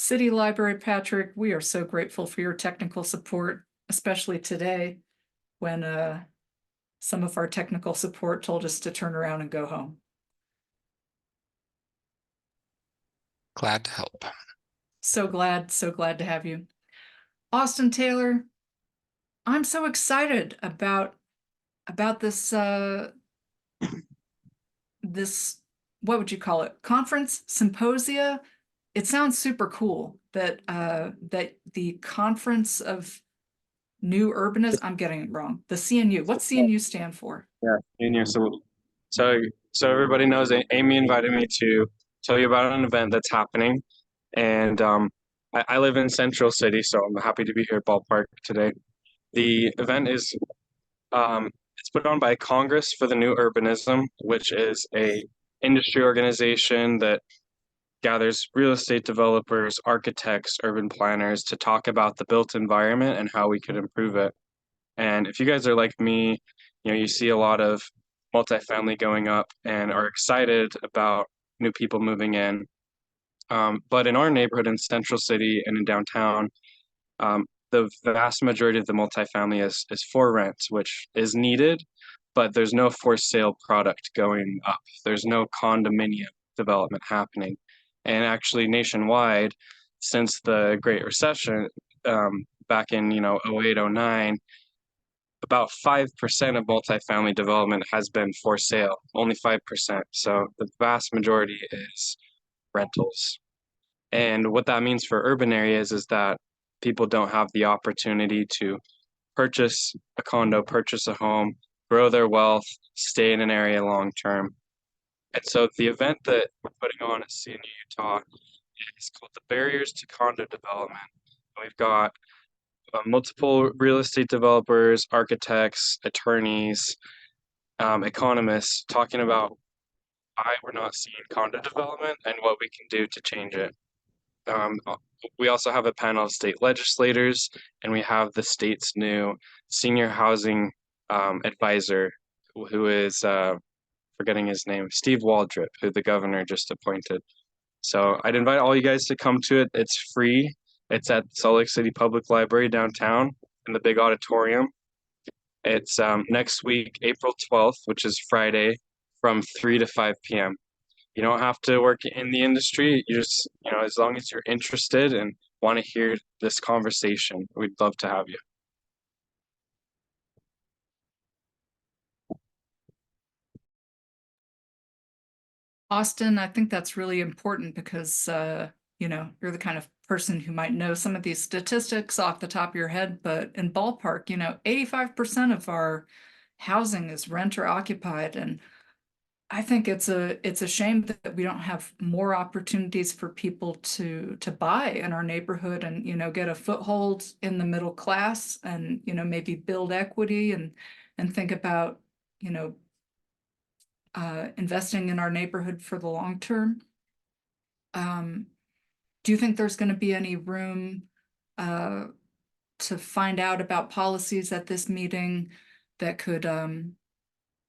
City Library, Patrick, we are so grateful for your technical support, especially today when some of our technical support told us to turn around and go home. Glad to help. So glad to have you. Austin Taylor, I'm so excited about this this, what would you call it? Conference, symposia? It sounds super cool that that the Conference of New Urbanism, I'm getting it wrong. The CNU. What's CNU stand for? Yeah, Junior. So everybody knows Amy invited me to tell you about an event that's happening, and I live in Central City, so I'm happy to be here at Ballpark today. The event is it's put on by Congress for the New Urbanism, which is a industry organization that gathers real estate developers, architects, urban planners to talk about the built environment and how we could improve it. And if you guys are like me, you see a lot of multifamily going up and are excited about new people moving in. But in our neighborhood in Central City and in downtown, the vast majority of the multifamily is for rent, which is needed, but there's no for sale product going up. There's no condominium development happening. And actually nationwide, since the Great Recession, back in 08, 09, about 5% of multifamily development has been for sale, only 5%. So the vast majority is rentals. And what that means for urban areas is that people don't have the opportunity to purchase a condo, purchase a home, grow their wealth, stay in an area long term. And so the event that we're putting on at CNU Utah is called the Barriers to Condo Development. We've got multiple real estate developers, architects, attorneys, economists talking about why we're not seeing condo development and what we can do to change it. We also have a panel of state legislators, and we have the state's new senior housing advisor, who is forgetting his name, Steve Waldrop, who the governor just appointed. So I'd invite all you guys to come to it. It's free. It's at Salt Lake City Public Library downtown in the big auditorium. It's next week, April 12th, which is Friday, from 3 to 5 p.m. You don't have to work in the industry. You just, as long as you're interested and want to hear this conversation, we'd love to have you. Austin, I think that's really important because, you're the kind of person who might know some of these statistics off the top of your head, but in Ballpark, 85% of our housing is rent or occupied. And I think it's a shame that we don't have more opportunities for people to buy in our neighborhood and, get a foothold in the middle class and, maybe build equity and think about, investing in our neighborhood for the long term. Do you think there's going to be any room to find out about policies at this meeting that could,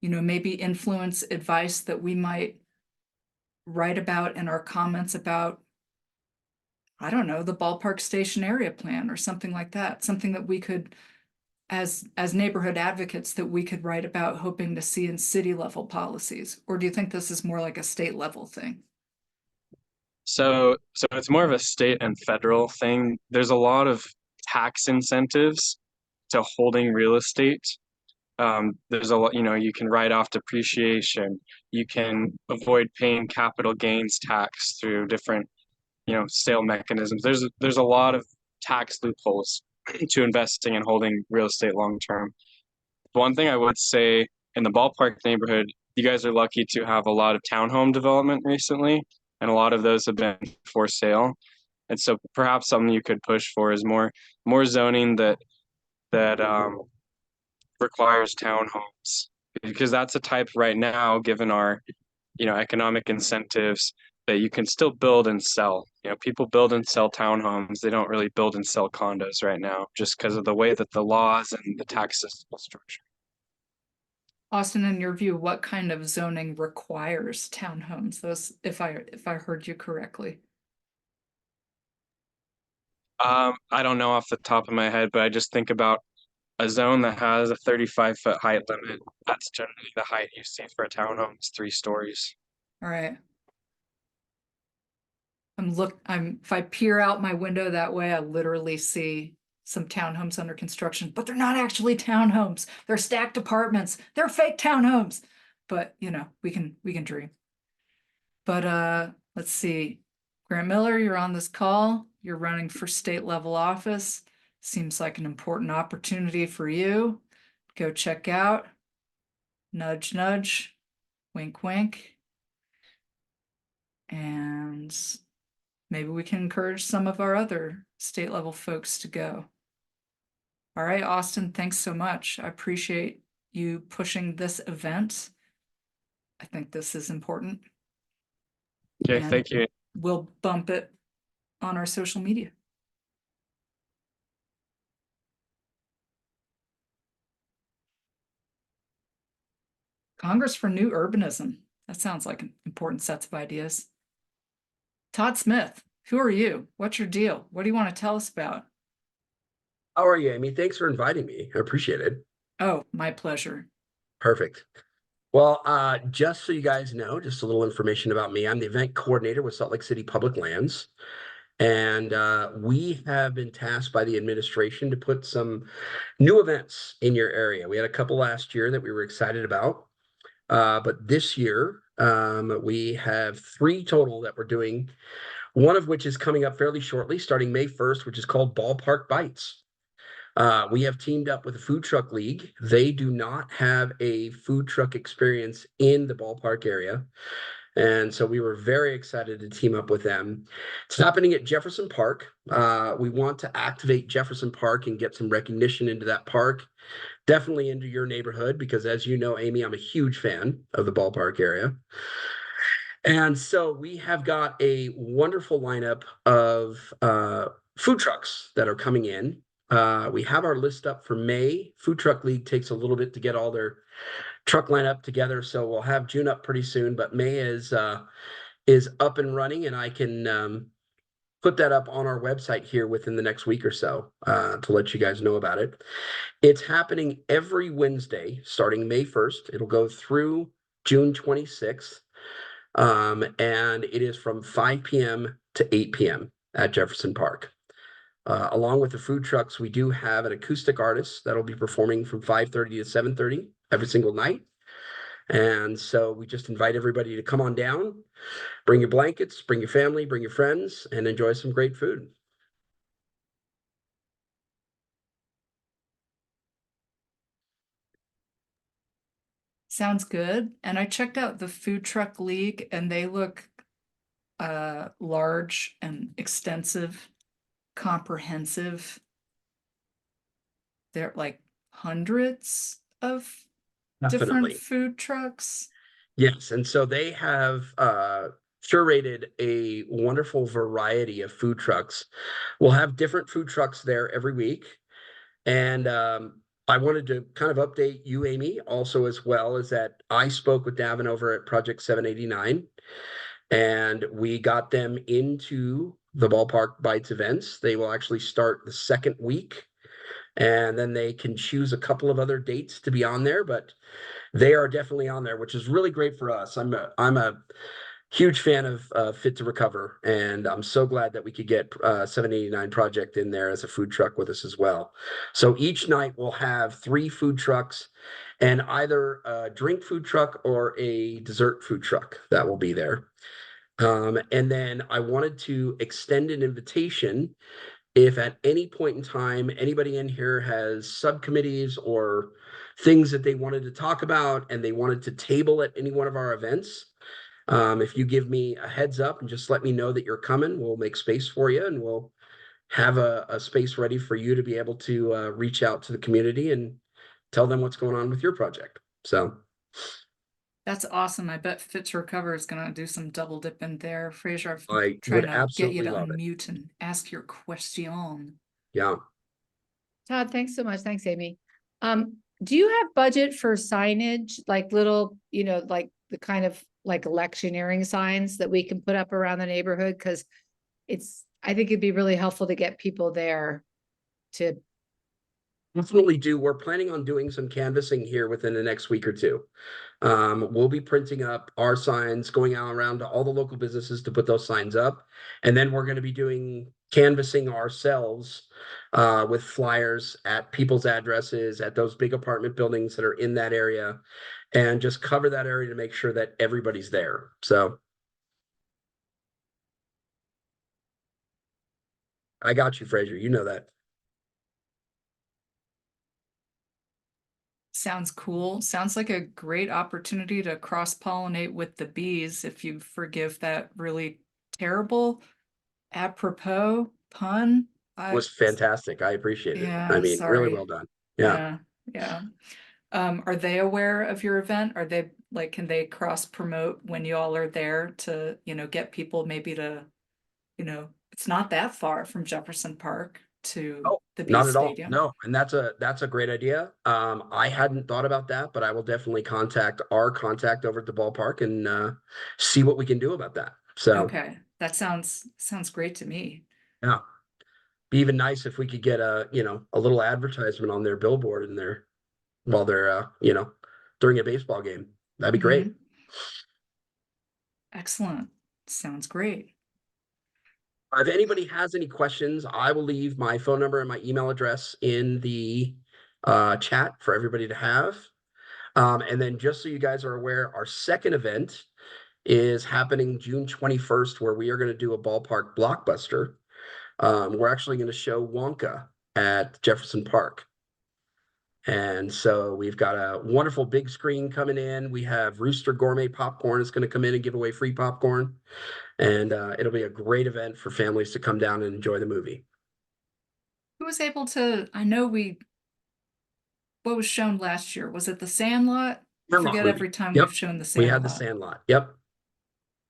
maybe influence advice that we might write about in our comments about, I don't know, the Ballpark Station area plan or something like that, something that we could, as neighborhood advocates, that we could write about hoping to see in city level policies? Or do you think this is more like a state level thing? So it's more of a state and federal thing. There's a lot of tax incentives to holding real estate. There's a lot, you can write off depreciation. You can avoid paying capital gains tax through different, sale mechanisms. There's a lot of tax loopholes to investing and holding real estate long term. One thing I would say in the Ballpark neighborhood, you guys are lucky to have a lot of townhome development recently, and a lot of those have been for sale. And so perhaps something you could push for is more zoning that requires townhomes, because that's a type right now, given our economic incentives, that you can still build and sell. People build and sell townhomes. They don't really build and sell condos right now, just because of the way that the laws and the tax system is structured. Austin, in your view, what kind of zoning requires townhomes? Those, if I heard you correctly. I don't know off the top of my head, but I just think about a zone that has a 35-foot height limit. That's generally the height you see for a townhome. It's 3 stories. All right. If I peer out my window that way, I literally see some townhomes under construction, but they're not actually townhomes. They're stacked apartments. They're fake townhomes. But you know, we can dream. But let's see. Grant Miller, you're on this call. You're running for state level office. Seems like an important opportunity for you. Go check out. Nudge, nudge. Wink, wink. And maybe we can encourage some of our other state level folks to go. All right, Austin, thanks so much. I appreciate you pushing this event. I think this is important. Okay, And thank you. we'll bump it on our social media. Congress for New Urbanism. That sounds like an important set of ideas. Todd Smith, who are you? What's your deal? What do you want to tell us about? How are you, Amy? Thanks for inviting me. I appreciate it. Oh, my pleasure. Perfect. Well, just so you guys know, just a little information about me. I'm the event coordinator with Salt Lake City Public Lands. And we have been tasked by the administration to put some new events in your area. We had a couple last year that we were excited about. But this year, we have 3 total that we're doing, one of which is coming up fairly shortly, starting May 1st, which is called Ballpark Bites. We have teamed up with the Food Truck League. They do not have a food truck experience in the ballpark area. And so we were very excited to team up with them. It's happening at Jefferson Park. We want to activate Jefferson Park and get some recognition into that park, definitely into your neighborhood, because as you know, Amy, I'm a huge fan of the ballpark area. And so we have got a wonderful lineup of food trucks that are coming in. We have our list up for May. Food Truck League takes a little bit to get all their truck lineup together, so we'll have June up pretty soon. But May is up and running, and I can put that up on our website here within the next week or so to let you guys know about it. It's happening every Wednesday starting May 1st. It'll go through June 26th. And it is from 5 p.m. to 8 p.m. at Jefferson Park. Along with the food trucks, we do have an acoustic artist that'll be performing from 5:30 to 7:30 every single night. And so we just invite everybody to come on down, bring your blankets, bring your family, bring your friends, and enjoy some great food. Sounds good. And I checked out the Food Truck League and they look large and extensive, comprehensive. They're like hundreds of Definitely. different food trucks. Yes, and so they have curated a wonderful variety of food trucks. We'll have different food trucks there every week. And I wanted to kind of update you, Amy, also as well, as that I spoke with Davin over at Project 789, and we got them into the Ballpark Bites events. They will actually start the second week, and then they can choose a couple of other dates to be on there, but they are definitely on there, which is really great for us. I'm a huge fan of Fit to Recover, and I'm so glad that we could get 789 Project in there as a food truck with us as well. So each night we'll have 3 food trucks and either a drink food truck or a dessert food truck that will be there. And then I wanted to extend an invitation if at any point in time anybody in here has subcommittees or things that they wanted to talk about and they wanted to table at any one of our events. If you give me a heads up and just let me know that you're coming, we'll make space for you and we'll have a space ready for you to be able to reach out to the community and tell them what's going on with your project. So That's awesome. I bet Fit to Recover is gonna do some double dipping there. Fraser, I've I been trying would to get you absolutely to love it. unmute and ask your question. Yeah. Todd, thanks so much. Thanks, Amy. Do you have budget for signage, like little, like the kind of like electioneering signs that we can put up around the neighborhood? Because it's I think it'd be really helpful to get people there to, Definitely do. We're planning on doing some canvassing here within the next week or two. We'll be printing up our signs, going out around to all the local businesses to put those signs up. And then we're going to be doing canvassing ourselves with flyers at people's addresses, at those big apartment buildings that are in that area, and just cover that area to make sure that everybody's there. So I got you, Fraser. You know that. Sounds cool. Sounds like a great opportunity to cross-pollinate with the bees, if you forgive that really terrible apropos pun. It was fantastic. I appreciate it. I Yeah, mean, really sorry. well done. Yeah. Yeah. Are they aware of your event? Are they like, can they cross promote when you all are there to, get people maybe to, it's not that far from Jefferson Park to Oh, the not Bees at all. Stadium? No, and that's a great idea. I hadn't thought about that, but I will definitely contact our contact over at the ballpark and see what we can do about that. So Okay, that sounds great to me. yeah, be even nice if we could get a little advertisement on their billboard in there while they're during a baseball game. That'd be great. Mhm. Excellent. Sounds great. If anybody has any questions, I will leave my phone number and my email address in the chat for everybody to have. And then just so you guys are aware, our second event is happening June 21st, where we are going to do a ballpark blockbuster. We're actually going to show Wonka at Jefferson Park. And so we've got a wonderful big screen coming in. We have Rooster Gourmet Popcorn is going to come in and give away free popcorn. And it'll be a great event for families to come down and enjoy the movie. Who was able to, I know what was shown last year? Was it The Sandlot? Sandlot Forget movie. every time Yep. we've shown The We had the Sandlot, Sandlot. Yep.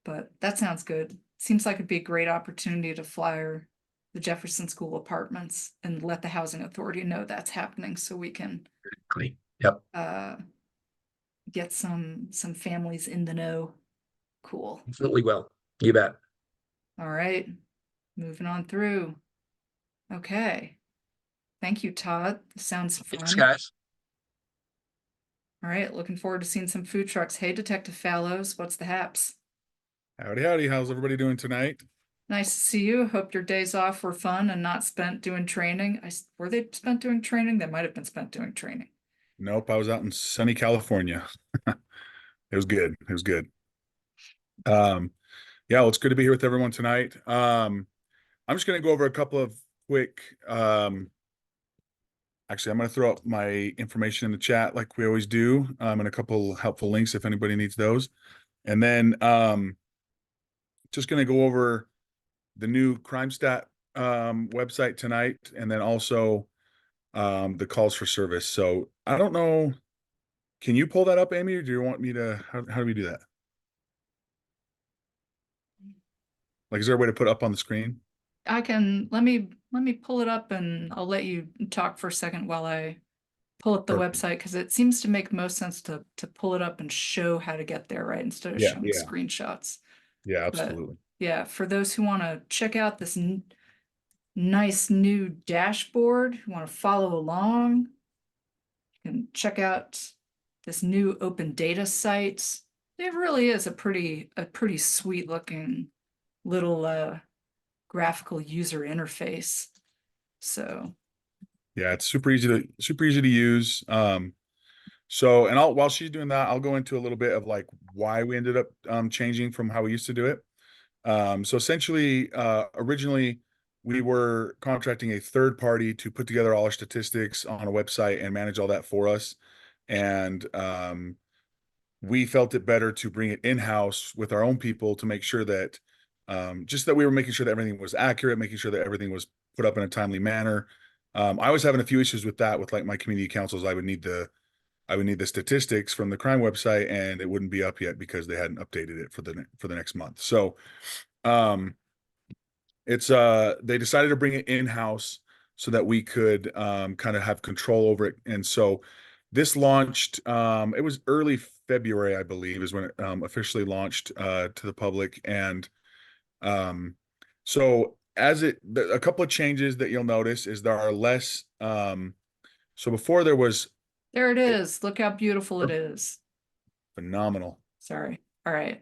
but that sounds good. Seems like it'd be a great opportunity to flyer the Jefferson School apartments and let the housing authority know that's happening so we can Exactly. Yep. get some families in the know. Cool. Definitely will. You bet. All right, moving on through. Okay. Thank you, Todd. Sounds Thanks, fun. guys. All right, looking forward to seeing some food trucks. Hey, Detective Fallows, what's the haps? Howdy, howdy. How's everybody doing tonight? Nice to see you. Hope your days off were fun and not spent doing training. Were they spent doing training? They might have been spent doing training. Nope, I was out in sunny California. It was good. It was good. Yeah, well, it's good to be here with everyone tonight. I'm just going to go over a couple of quick, actually, I'm going to throw up my information in the chat like we always do, and a couple helpful links if anybody needs those. And then just going to go over the new crime stat website tonight, and then also the calls for service. So I don't know, can you pull that up, Amy, or do you want me to, how do we do that? Like, is there a way to put it up on the screen? I can, let me pull it up and I'll let you talk for a second while I pull up the Perfect. website, because it seems to make most sense to pull it up and show how to get there, right? Instead of Yeah, showing yeah. screenshots. Yeah, absolutely. Yeah, for those who want to check out this nice new dashboard, who want to follow along, you can check out this new open data site. It really is a pretty sweet looking little graphical user interface. So Yeah, it's super easy to use. So, and while she's doing that, I'll go into a little bit of like why we ended up changing from how we used to do it. So essentially, originally we were contracting a third party to put together all our statistics on a website and manage all that for us. And we felt it better to bring it in-house with our own people to make sure that just that we were making sure that everything was accurate, making sure that everything was put up in a timely manner. I was having a few issues with that with like my community councils. I would need the statistics from the crime website, and it wouldn't be up yet because they hadn't updated it for the next month. So it's they decided to bring it in-house so that we could kind of have control over it. And so this launched, it was early February, I believe, is when it officially launched to the public. And so a couple of changes that you'll notice is there are less, so before there was There it is. Look how beautiful it is. phenomenal. Sorry. All right.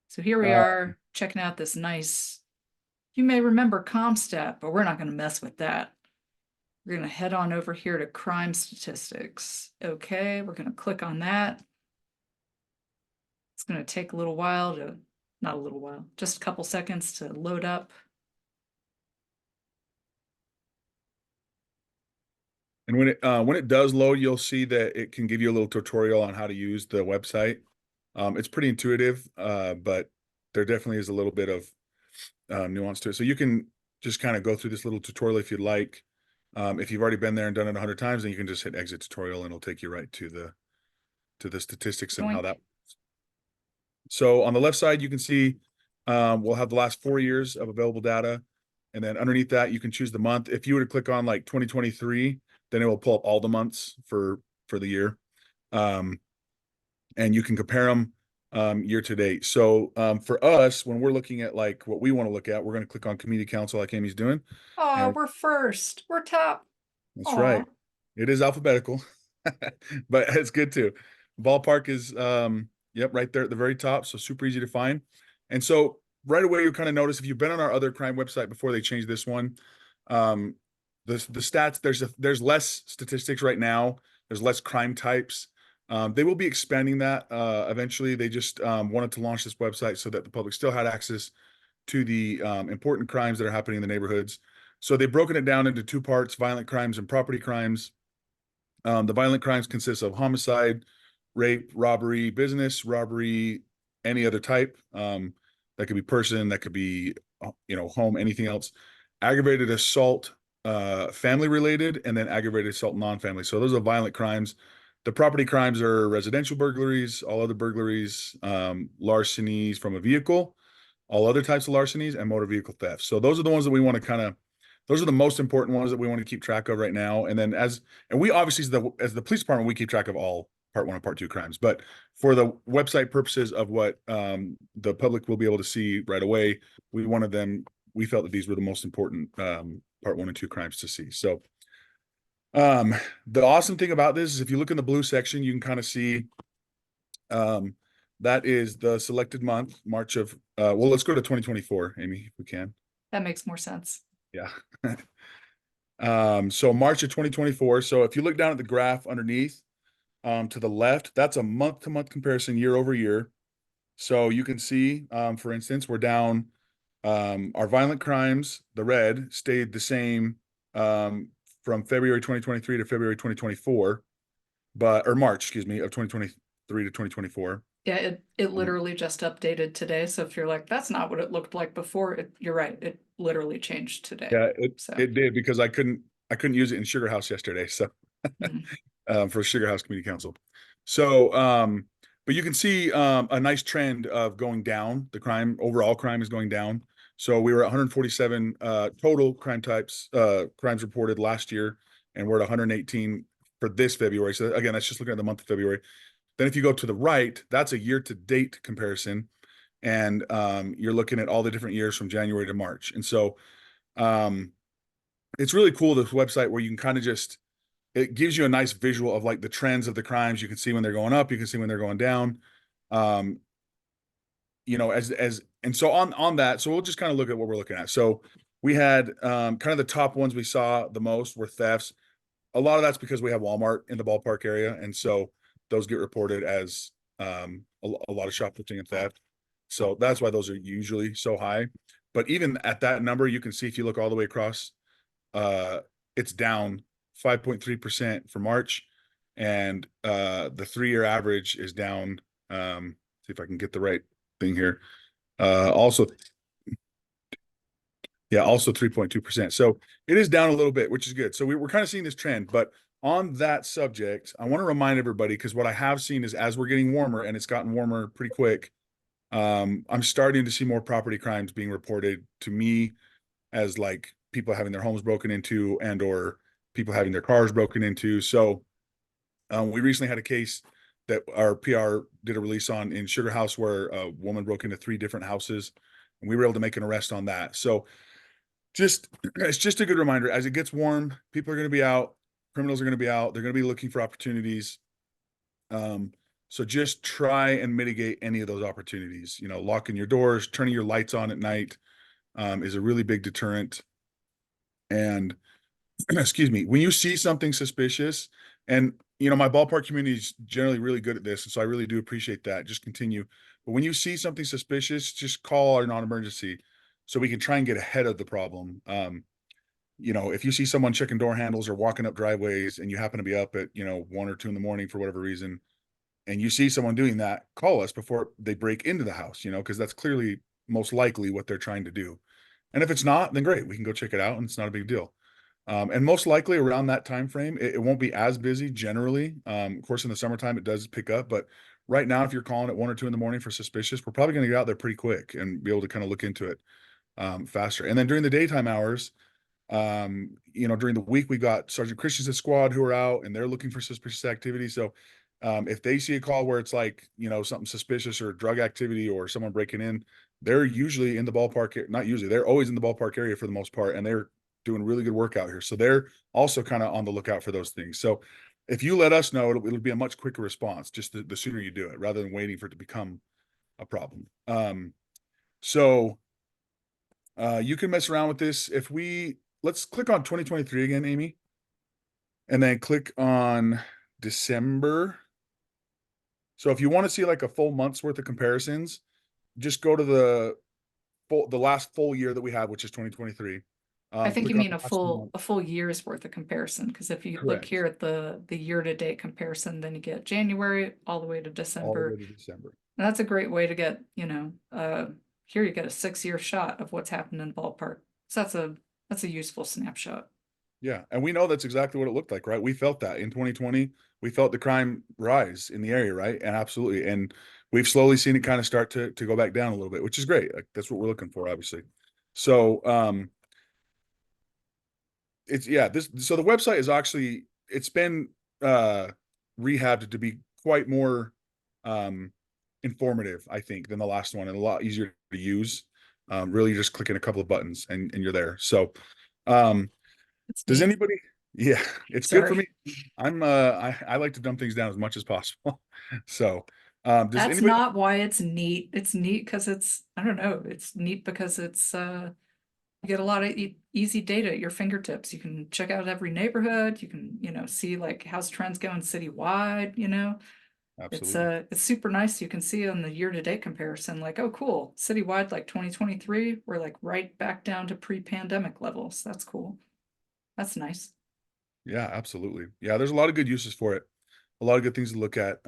So here we Uh, are checking out this nice, you may remember ComStat, but we're not going to mess with that. We're going to head on over here to crime statistics. Okay, we're going to click on that. It's going to take a little while to, not a little while, just a couple seconds to load up. And when it does load, you'll see that it can give you a little tutorial on how to use the website. It's pretty intuitive, but there definitely is a little bit of nuance to it. So you can just kind of go through this little tutorial if you'd like. If you've already been there and done it 100 times, then you can just hit exit tutorial and it'll take you right to the statistics and how Yoink. that. So on the left side, you can see we'll have the last 4 years of available data. And then underneath that, you can choose the month. If you were to click on like 2023, then it will pull up all the months for the year. And you can compare them year to date. So for us, when we're looking at like what we want to look at, we're going to click on community council like Amy's doing. Oh, And- we're first. We're top. That's Aw. right. It is alphabetical, but it's good too. Ballpark is yep, right there at the very top. So super easy to find. And so right away, you kind of notice if you've been on our other crime website before they changed this one, the stats, there's less statistics right now. There's less crime types. They will be expanding that eventually. They just wanted to launch this website so that the public still had access to the important crimes that are happening in the neighborhoods. So they've broken it down into two parts: violent crimes and property crimes. The violent crimes consist of homicide, rape, robbery, business robbery, any other type. That could be person, that could be home, anything else. Aggravated assault, family related, and then aggravated assault non-family. So those are violent crimes. The property crimes are residential burglaries, all other burglaries, larcenies from a vehicle, all other types of larcenies, and motor vehicle theft. So those are the ones that we want to those are the most important ones that we want to keep track of right now. And then and we obviously, as the police department, we keep track of all part 1 and part 2 crimes. But for the website purposes of what the public will be able to see right away, we felt that these were the most important part 1 and 2 crimes to see. So the awesome thing about this is if you look in the blue section, you can kind of see that is the selected month, March of, well, let's go to 2024, Amy, if we can. That makes more sense. Yeah. So March of 2024. So if you look down at the graph underneath, to the left, that's a month-to-month comparison year over year. So you can see, for instance, we're down, our violent crimes, the red, stayed the same from February 2023 to February 2024, or March, excuse me, of 2023 to 2024. Yeah, it literally just updated today. So if you're like, that's not what it looked like before, you're right. It literally changed today. Yeah, So. it did, because I couldn't use it in Sugar House yesterday. So Mhm. for Sugar House Community Council. So but you can see a nice trend of going down. The overall crime is going down. So we were at 147 total crime types, crimes reported last year, and we're at 118 for this February. So again, that's just looking at the month of February. Then if you go to the right, that's a year-to-date comparison, and you're looking at all the different years from January to March. And so it's really cool, this website, where you can kind of it gives you a nice visual of like the trends of the crimes. You can see when they're going up, you can see when they're going down. And so on that, so we'll just kind of look at what we're looking at. So we had kind of the top ones we saw the most were thefts. A lot of that's because we have Walmart in the Ballpark area, and so those get reported as a lot of shoplifting and theft. So that's why those are usually so high. But even at that number, you can see if you look all the way across, it's down 5.3% for March, and the 3-year average is down. See if I can get the right thing here. Also 3.2%. So it is down a little bit, which is good. So we're kind of seeing this trend. But on that subject, I want to remind everybody, because what I have seen is as we're getting warmer, and it's gotten warmer pretty quick, I'm starting to see more property crimes being reported to me as like people having their homes broken into and or people having their cars broken into. So we recently had a case that our PR did a release on in Sugar House, where a woman broke into 3 different houses, and we were able to make an arrest on that. So it's just a good reminder. As it gets warm, people are going to be out, criminals are going to be out, they're going to be looking for opportunities. So just try and mitigate any of those opportunities. You know, locking your doors, turning your lights on at night, is a really big deterrent. And excuse me, when you see something suspicious, and you know, my ballpark community is generally really good at this, and so I really do appreciate that. Just continue. But when you see something suspicious, just call our non-emergency so we can try and get ahead of the problem. You know, if you see someone checking door handles or walking up driveways and you happen to be up at, you know, 1 or 2 in the morning for whatever reason, and you see someone doing that, call us before they break into the house, you know, because that's clearly most likely what they're trying to do. And if it's not, then great, we can go check it out and it's not a big deal. And most likely around that time frame, it won't be as busy generally. Of course, in the summertime, it does pick up, but right now, if you're calling at 1 or 2 in the morning for suspicious, we're probably going to get out there pretty quick and be able to kind of look into it faster. And then during the daytime hours, you know, during the week, we got Sergeant Christensen's squad who are out and they're looking for suspicious activity. So if they see a call where it's like, you know, something suspicious or drug activity or someone breaking in, they're usually in the ballpark, not usually, they're always in the ballpark area for the most part, and they're doing really good work out here. So they're also kind of on the lookout for those things. So if you let us know, it'll be a much quicker response, just the sooner you do it, rather than waiting for it to become a problem. So you can mess around with this. Let's click on 2023 again, Amy, and then click on December. So if you want to see like a full month's worth of comparisons, just go to the last full year that we have, which is 2023. I think you click on mean the last month. a full year's worth of comparison, because if you look Correct. here at the year-to-date comparison, then you get January all the way to All the December. way to December. And that's a great way to get, you know, here you get a 6-year shot of what's happened in Ballpark. So that's a useful snapshot. Yeah, and we know that's exactly what it looked like, right? We felt that in 2020, we felt the crime rise in the area, right? And absolutely, and we've slowly seen it kind of start to go back down a little bit, which is great. Like, that's what we're looking for, obviously. So, so the website is actually, it's been rehabbed to be quite more informative, I think, than the last one, and a lot easier to use. Really just clicking a couple of buttons and you're there. So It's does neat. anybody, yeah, it's good for Sorry. me. I like to dumb things down as much as possible. So does That's anybody not why it's neat. It's neat because I don't know, it's neat because you get a lot of easy data at your fingertips. You can check out every neighborhood. You can, you know, see like how's trends going citywide, you know. absolutely. It's super nice. You can see on the year-to-date comparison, like, oh, cool, citywide, like 2023, we're like right back down to pre-pandemic levels. That's cool. That's nice. Yeah, absolutely. Yeah, there's a lot of good uses for it. A lot of good things to look at.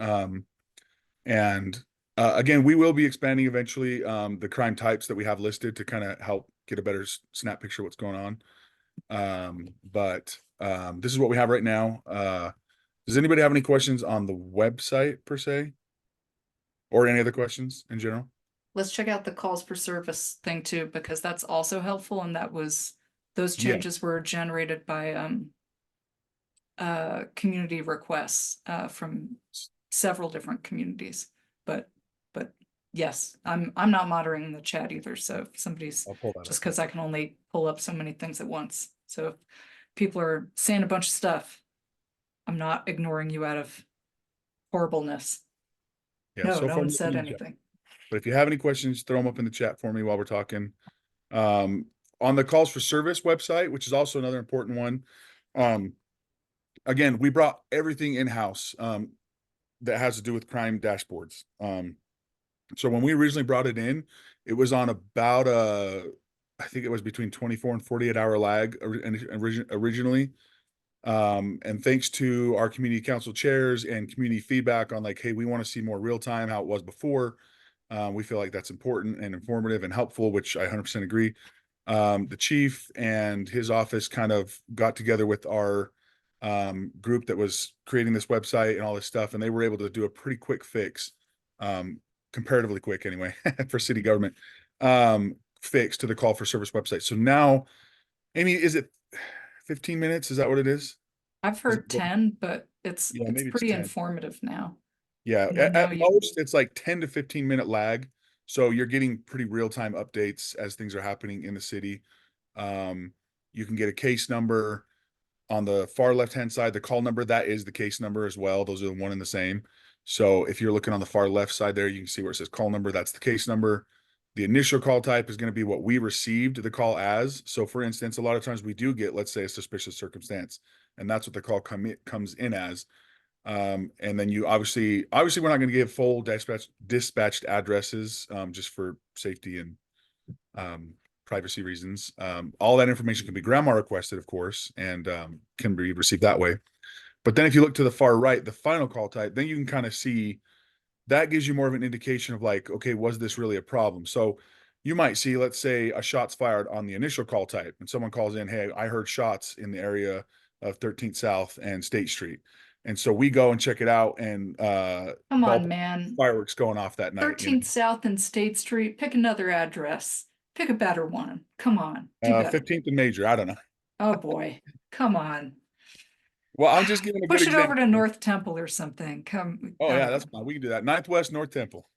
And again, we will be expanding eventually the crime types that we have listed to kind of help get a better snap picture of what's going on. But this is what we have right now. Does anybody have any questions on the website per se? Or any other questions in general? Let's check out the calls for service thing too, because that's also helpful. And those Yeah. changes were generated by community requests from several different communities. But yes, I'm not monitoring the chat either. So if somebody's, I'll pull that just up. because I can only pull up so many things at once. So if people are saying a bunch of stuff, I'm not ignoring you out of horribleness. Yeah, No, so no far one nothing said in the chat. anything. But if you have any questions, throw them up in the chat for me while we're talking. On the calls for service website, which is also another important one. Again, we brought everything in-house that has to do with crime dashboards. So when we originally brought it in, it was on about I think it was between 24 and 48 hour lag originally. And thanks to our community council chairs and community feedback on like, hey, we want to see more real time how it was before. We feel like that's important and informative and helpful, which I 100% agree. The chief and his office kind of got together with our group that was creating this website and all this stuff, and they were able to do a pretty quick fix, comparatively quick anyway, for city government, fix to the call for service website. So now, Amy, is it 15 minutes? Is that what it is? I've heard 10, but Yeah, it's maybe it's pretty 10. informative now. Yeah, You know, now at most it's like 10 to 15 minute lag. So you're getting pretty real time updates as things are happening in the city. You can get a case number. On the far left-hand side, the call number, that is the case number as well. Those are the one and the same. So if you're looking on the far left side there, you can see where it says call number, that's the case number. The initial call type is going to be what we received the call as. So for instance, a lot of times we do get, let's say, a suspicious circumstance, and that's what the call comes in as. And then you obviously we're not going to give full dispatched addresses, just for safety and privacy reasons. All that information can be grandma requested, of course, and can be received that way. But then if you look to the far right, the final call type, then you can kind of see that gives you more of an indication of like, okay, was this really a problem? So you might see, let's say, a shots fired on the initial call type, and someone calls in, hey, I heard shots in the area of 13th South and State Street. And so we go and check it out, and Come on, man. fireworks going off that night. 13th South and State Street, pick another address. Pick a better one. Come on. Do better. 15th and Major, I don't know. Oh, boy. Come on. Well, I'm just giving a Push good it example. over to North Temple or something. Come. Oh, yeah, that's fine. We can do that. 9th West, North Temple.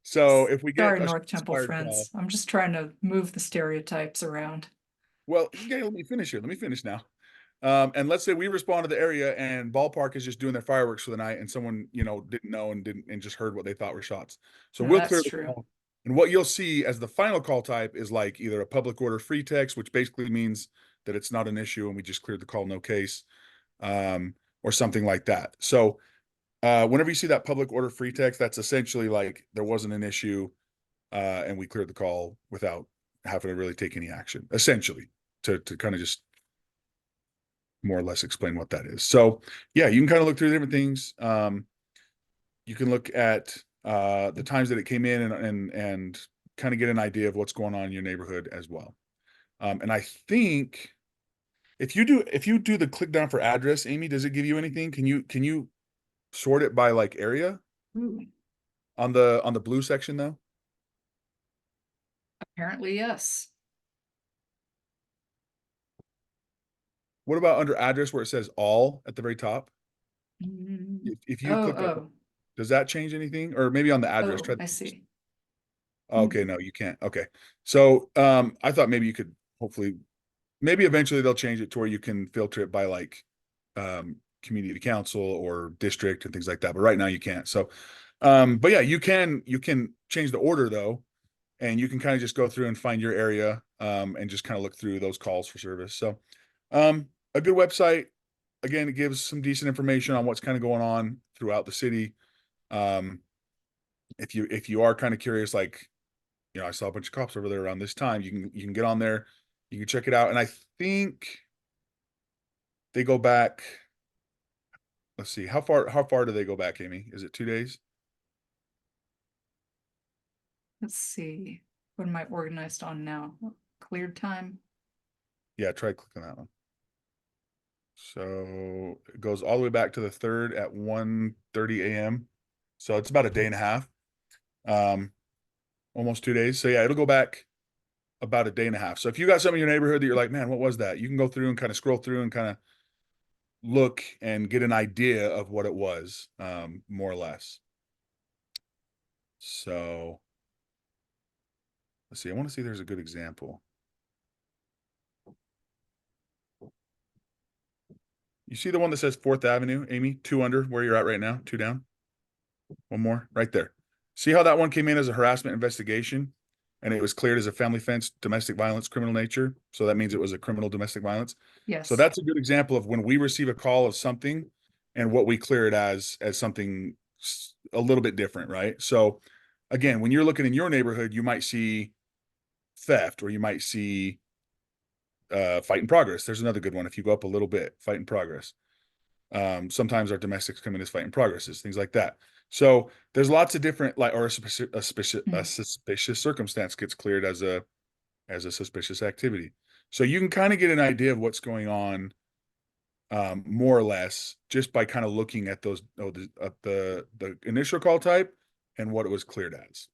So if we get Sorry, a North shots Temple fired friends. call- I'm just trying to move the stereotypes around. well, okay, let me finish here. Let me finish now. And let's say we respond to the area and Ballpark is just doing their fireworks for the night, and someone, didn't know and just heard what they thought were shots. So No, we'll that's clear the true. call. And what you'll see as the final call type is like either a public order free text, which basically means that it's not an issue and we just cleared the call, no case, or something like that. So whenever you see that public order free text, that's essentially like there wasn't an issue, and we cleared the call without having to really take any action, essentially, to kind of just more or less explain what that is. So yeah, you can kind of look through different things. You can look at the times that it came in and kind of get an idea of what's going on in your neighborhood as well. And I think if you do the click down for address, Amy, does it give you anything? Can you sort it by like area Ooh, on the blue section though? apparently, yes. What about under address where it says all at the very top? Mm, If you click that, Oh, does that change anything? Or maybe on the address? oh, I see. Oh, okay, no, you can't. Okay. So I thought maybe you could hopefully, maybe eventually they'll change it to where you can filter it by like community council or district and things like that. But right now you can't. So but yeah, you can change the order though, and you can kind of just go through and find your area and just kind of look through those calls for service. So a good website. Again, it gives some decent information on what's kind of going on throughout the city. If you are kind of curious, like, I saw a bunch of cops over there around this time, you can get on there, you can check it out. And I think they go back, let's see, how far do they go back, Amy? Is it 2 days? Let's see. What am I organized on now? Cleared time? Yeah, try clicking that one. So it goes all the way back to the 3rd at 1:30 a.m. So it's about a day and a half. Almost 2 days. So yeah, it'll go back about a day and a half. So if you got something in your neighborhood that you're like, man, what was that? You can go through and kind of scroll through and kind of look and get an idea of what it was, more or less. So let's see. I want to see if there's a good example. You see the one that says 4th Avenue, Amy? 2 under where you're at right now, 2 down. One more right there. See how that one came in as a harassment investigation and it was cleared as a family fence, domestic violence, criminal nature. So that means it was a criminal domestic violence. Yes. So that's a good example of when we receive a call of something and what we clear it as something a little bit different, right? So again, when you're looking in your neighborhood, you might see theft or you might see fight in progress. There's another good one. If you go up a little bit, fight in progress. Sometimes our domestics come in as fight in progresses, things like that. So there's lots of different, like, or a suspicious circumstance gets cleared as a suspicious activity. So you can kind of get an idea of what's going on, more or less, just by kind of looking at those, the initial call type and what it was cleared as.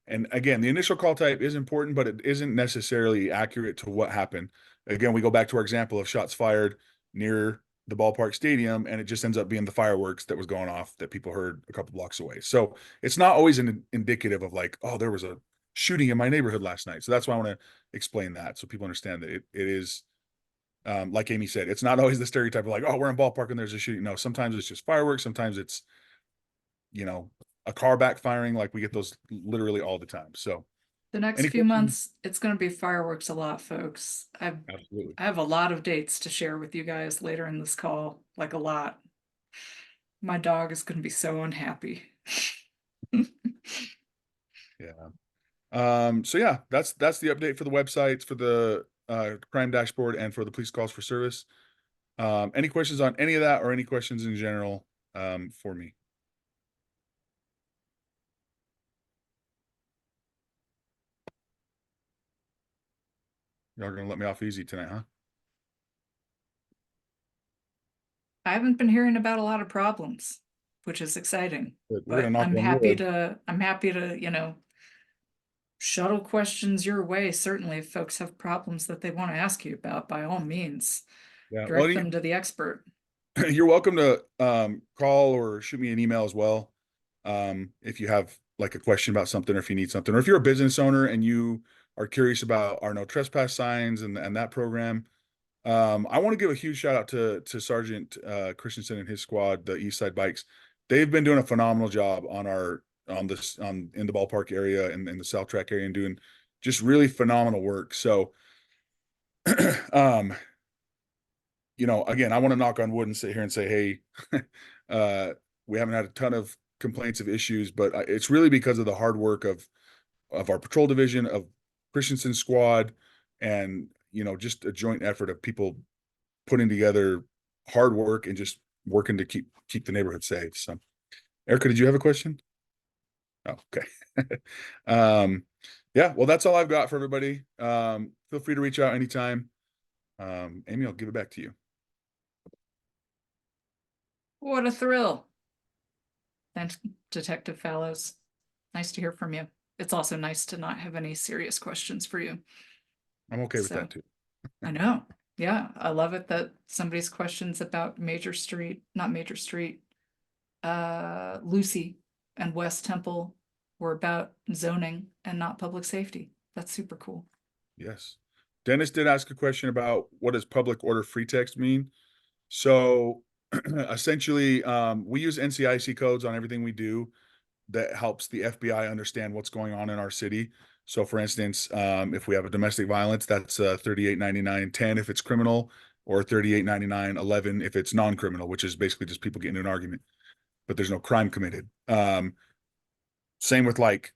And again, the initial call type is important, but it isn't necessarily accurate to what happened. Again, we go back to our example of shots fired near the ballpark stadium, and it just ends up being the fireworks that was going off that people heard a couple blocks away. So it's not always indicative of like, oh, there was a shooting in my neighborhood last night. So that's why I want to explain that so people understand that it is, like Amy said, it's not always the stereotype of like, oh, we're in Ballpark and there's a shooting. No, sometimes it's just fireworks. Sometimes it's, a car backfiring. Like we get those literally all the time. So The next any few questions? months, it's gonna be fireworks a lot, folks. Absolutely. I have a lot of dates to share with you guys later in this call, like a lot. My dog is gonna be so unhappy. Yeah. So yeah, that's the update for the websites, for the crime dashboard, and for the police calls for service. Any questions on any of that, or any questions in general for me? Y'all gonna let me off easy tonight, huh? I haven't been hearing about a lot of problems, which is exciting. We're But gonna knock I'm on happy wood. to, shuttle questions your way. Certainly, if folks have problems that they want to ask you about, by all means, Yeah. Well, direct them to the expert. you're welcome to call or shoot me an email as well. If you have like a question about something, or if you need something, or if you're a business owner and you are curious about our no trespass signs and that program. I want to give a huge shout out to Sergeant Christensen and his squad, the East Side Bikes. They've been doing a phenomenal job on in the Ballpark area and in the South Track area, and doing just really phenomenal work. So again, I want to knock on wood and sit here and say, hey, we haven't had a ton of complaints of issues, but it's really because of the hard work of our patrol division, of Christensen's squad, and just a joint effort of people putting together hard work and just working to keep the neighborhood safe. So, Erica, did you have a question? Oh, okay. Yeah, well, that's all I've got for everybody. Feel free to reach out anytime. Amy, I'll give it back to you. What a thrill. Thanks, Detective Fallows. Nice to hear from you. It's also nice to not have any serious questions for you. I'm okay with So, that too. I know. Yeah, I love it that somebody's questions about not Major Street, Lucy and West Temple were about zoning and not public safety. That's super cool. Yes. Dennis did ask a question about what does public order free text mean? So essentially, we use NCIC codes on everything we do that helps the FBI understand what's going on in our city. So for instance, if we have a domestic violence, that's 3899-10 if it's criminal, or 3899-11 if it's non-criminal, which is basically just people getting in an argument, but there's no crime committed. Same with like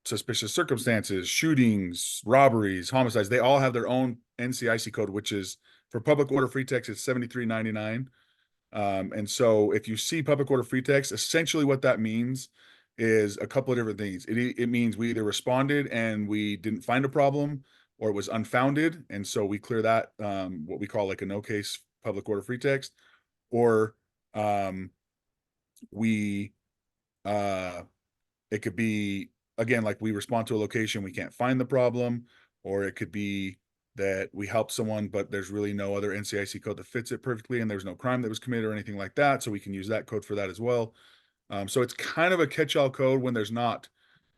suspicious circumstances, shootings, robberies, homicides. They all have their own NCIC code, which is for public order free text, it's 7399. And so if you see public order free text, essentially what that means is a couple of different things. It means we either responded and we didn't find a problem, or it was unfounded. And so we clear that, what we call like a no case public order free text, or it could be, again, like we respond to a location, we can't find the problem, or it could be that we help someone, but there's really no other NCIC code that fits it perfectly, and there's no crime that was committed or anything like that. So we can use that code for that as well. So it's kind of a catch-all code when there's not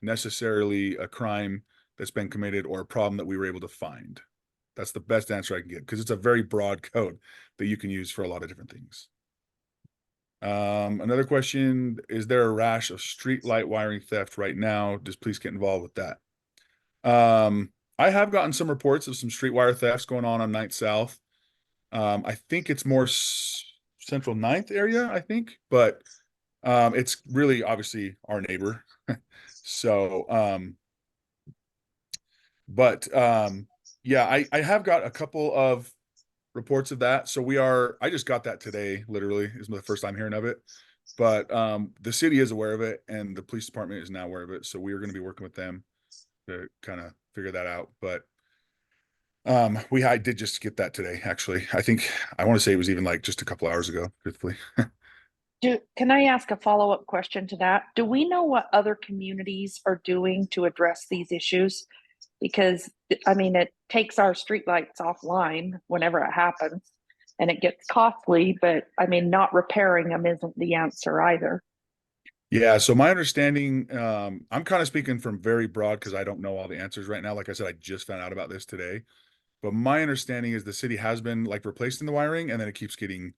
necessarily a crime that's been committed or a problem that we were able to find. That's the best answer I can get, because it's a very broad code that you can use for a lot of different things. Another question, is there a rash of street light wiring theft right now? Does police get involved with that? I have gotten some reports of some street wire thefts going on 9th South. I think it's more Central 9th area, I think, but it's really obviously our neighbor. So, yeah, I have got a couple of reports of that. So I just got that today, literally. Is the first time hearing of it. But the city is aware of it, and the police department is now aware of it. So we are going to be working with them to kind of figure that out. But I did just get that today, actually. I want to say it was even like just a couple hours ago, truthfully. Can I ask a follow-up question to that? Do we know what other communities are doing to address these issues? Because I mean, it takes our streetlights offline whenever it happens, and it gets costly, but I mean, not repairing them isn't the answer either. Yeah, so my understanding, I'm kind of speaking from very broad because I don't know all the answers right now. Like I said, I just found out about this today. But my understanding is the city has been like replacing the wiring and then it keeps getting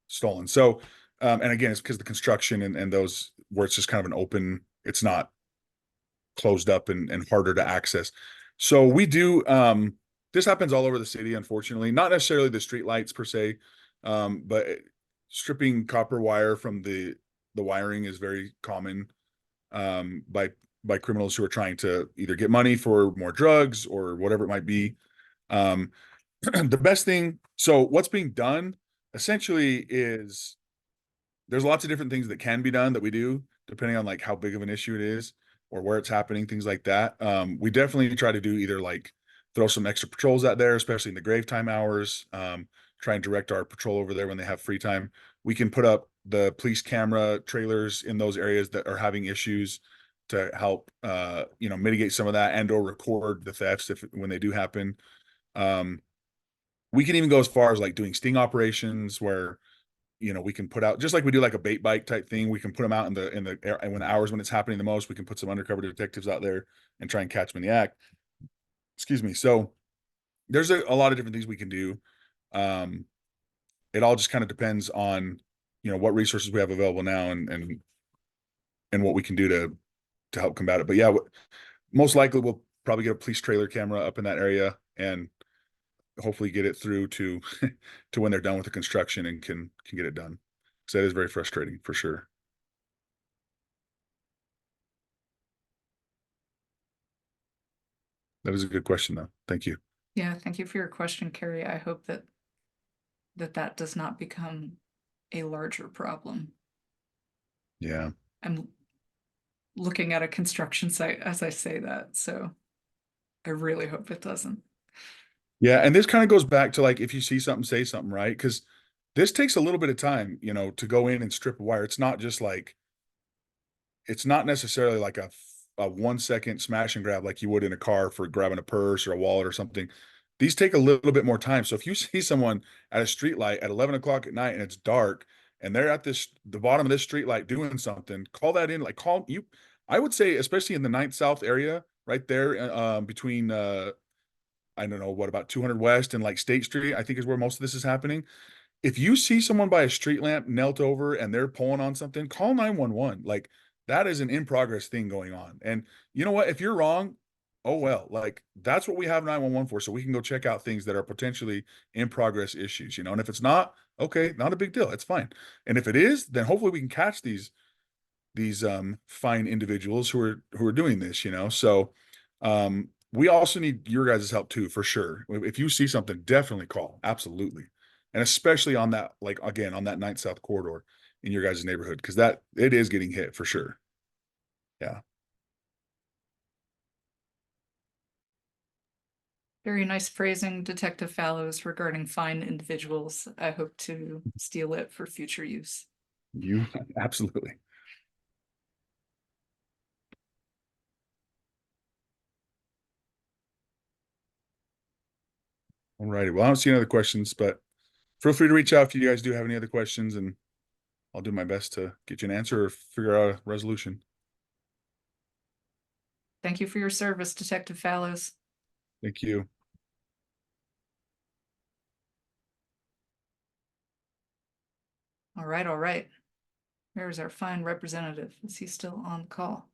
stolen. So, and again, it's because the construction and those where it's just kind of an open, it's not closed up and harder to access. So we do, this happens all over the city, unfortunately, not necessarily the street lights per se, but stripping copper wire from the wiring is very common, by criminals who are trying to either get money for more drugs or whatever it might be. Um, the best thing, so what's being done essentially is there's lots of different things that can be done that we do depending on like how big of an issue it is or where it's happening, things like that. We definitely try to do either like throw some extra patrols out there, especially in the grave time hours. Try and direct our patrol over there when they have free time. We can put up the police camera trailers in those areas that are having issues to help mitigate some of that and or record the thefts if when they do happen. We can even go as far as like doing sting operations where we can put out just like we do like a bait bite type thing. We can put them out and when the hours when it's happening the most, we can put some undercover detectives out there and try and catch them in the act. Excuse me. So there's a lot of different things we can do. It all just kind of depends on what resources we have available now and what we can do to help combat it. But yeah, most likely we'll probably get a police trailer camera up in that area and hopefully get it through to to when they're done with the construction and can get it done. So that is very frustrating for sure. That was a good question though. Thank you. Yeah, thank you for your question, Carrie. I hope that does not become a larger problem. Yeah. I'm looking at a construction site as I say that, so I really hope it doesn't. Yeah, and this kind of goes back to like if you see something, say something, right? Because this takes a little bit of time, to go in and strip a wire. It's not just like it's not necessarily like a 1 second smash and grab like you would in a car for grabbing a purse or a wallet or something. These take a little bit more time. So if you see someone at a street light at 11 o'clock at night and it's dark and they're at the bottom of this street light doing something, call that in. Like call you. I would say, especially in the 9th South area, right there, between I don't know what about 200 West and like State Street, I think is where most of this is happening. If you see someone by a street lamp knelt over and they're pulling on something, call 911. Like that is an in progress thing going on. And you know what? If you're wrong, oh well, like that's what we have 911 for. So we can go check out things that are potentially in progress issues, and if it's not, okay, not a big deal. It's fine. And if it is, then hopefully we can catch these fine individuals who are doing this, So we also need your guys' help too, for sure. If you see something, definitely call. Absolutely. And especially on that, like again, on that 9th South corridor in your guys' neighborhood, because that it is getting hit for sure. Yeah. Very nice phrasing, Detective Fallows, regarding fine individuals. I hope to steal it for future use. You absolutely. All righty. Well, I don't see any other questions, but feel free to reach out if you guys do have any other questions, and I'll do my best to get you an answer or figure out a resolution. Thank you for your service, Detective Fallows. Thank you. All right, all right. Where's our fine representative? Is he still on call?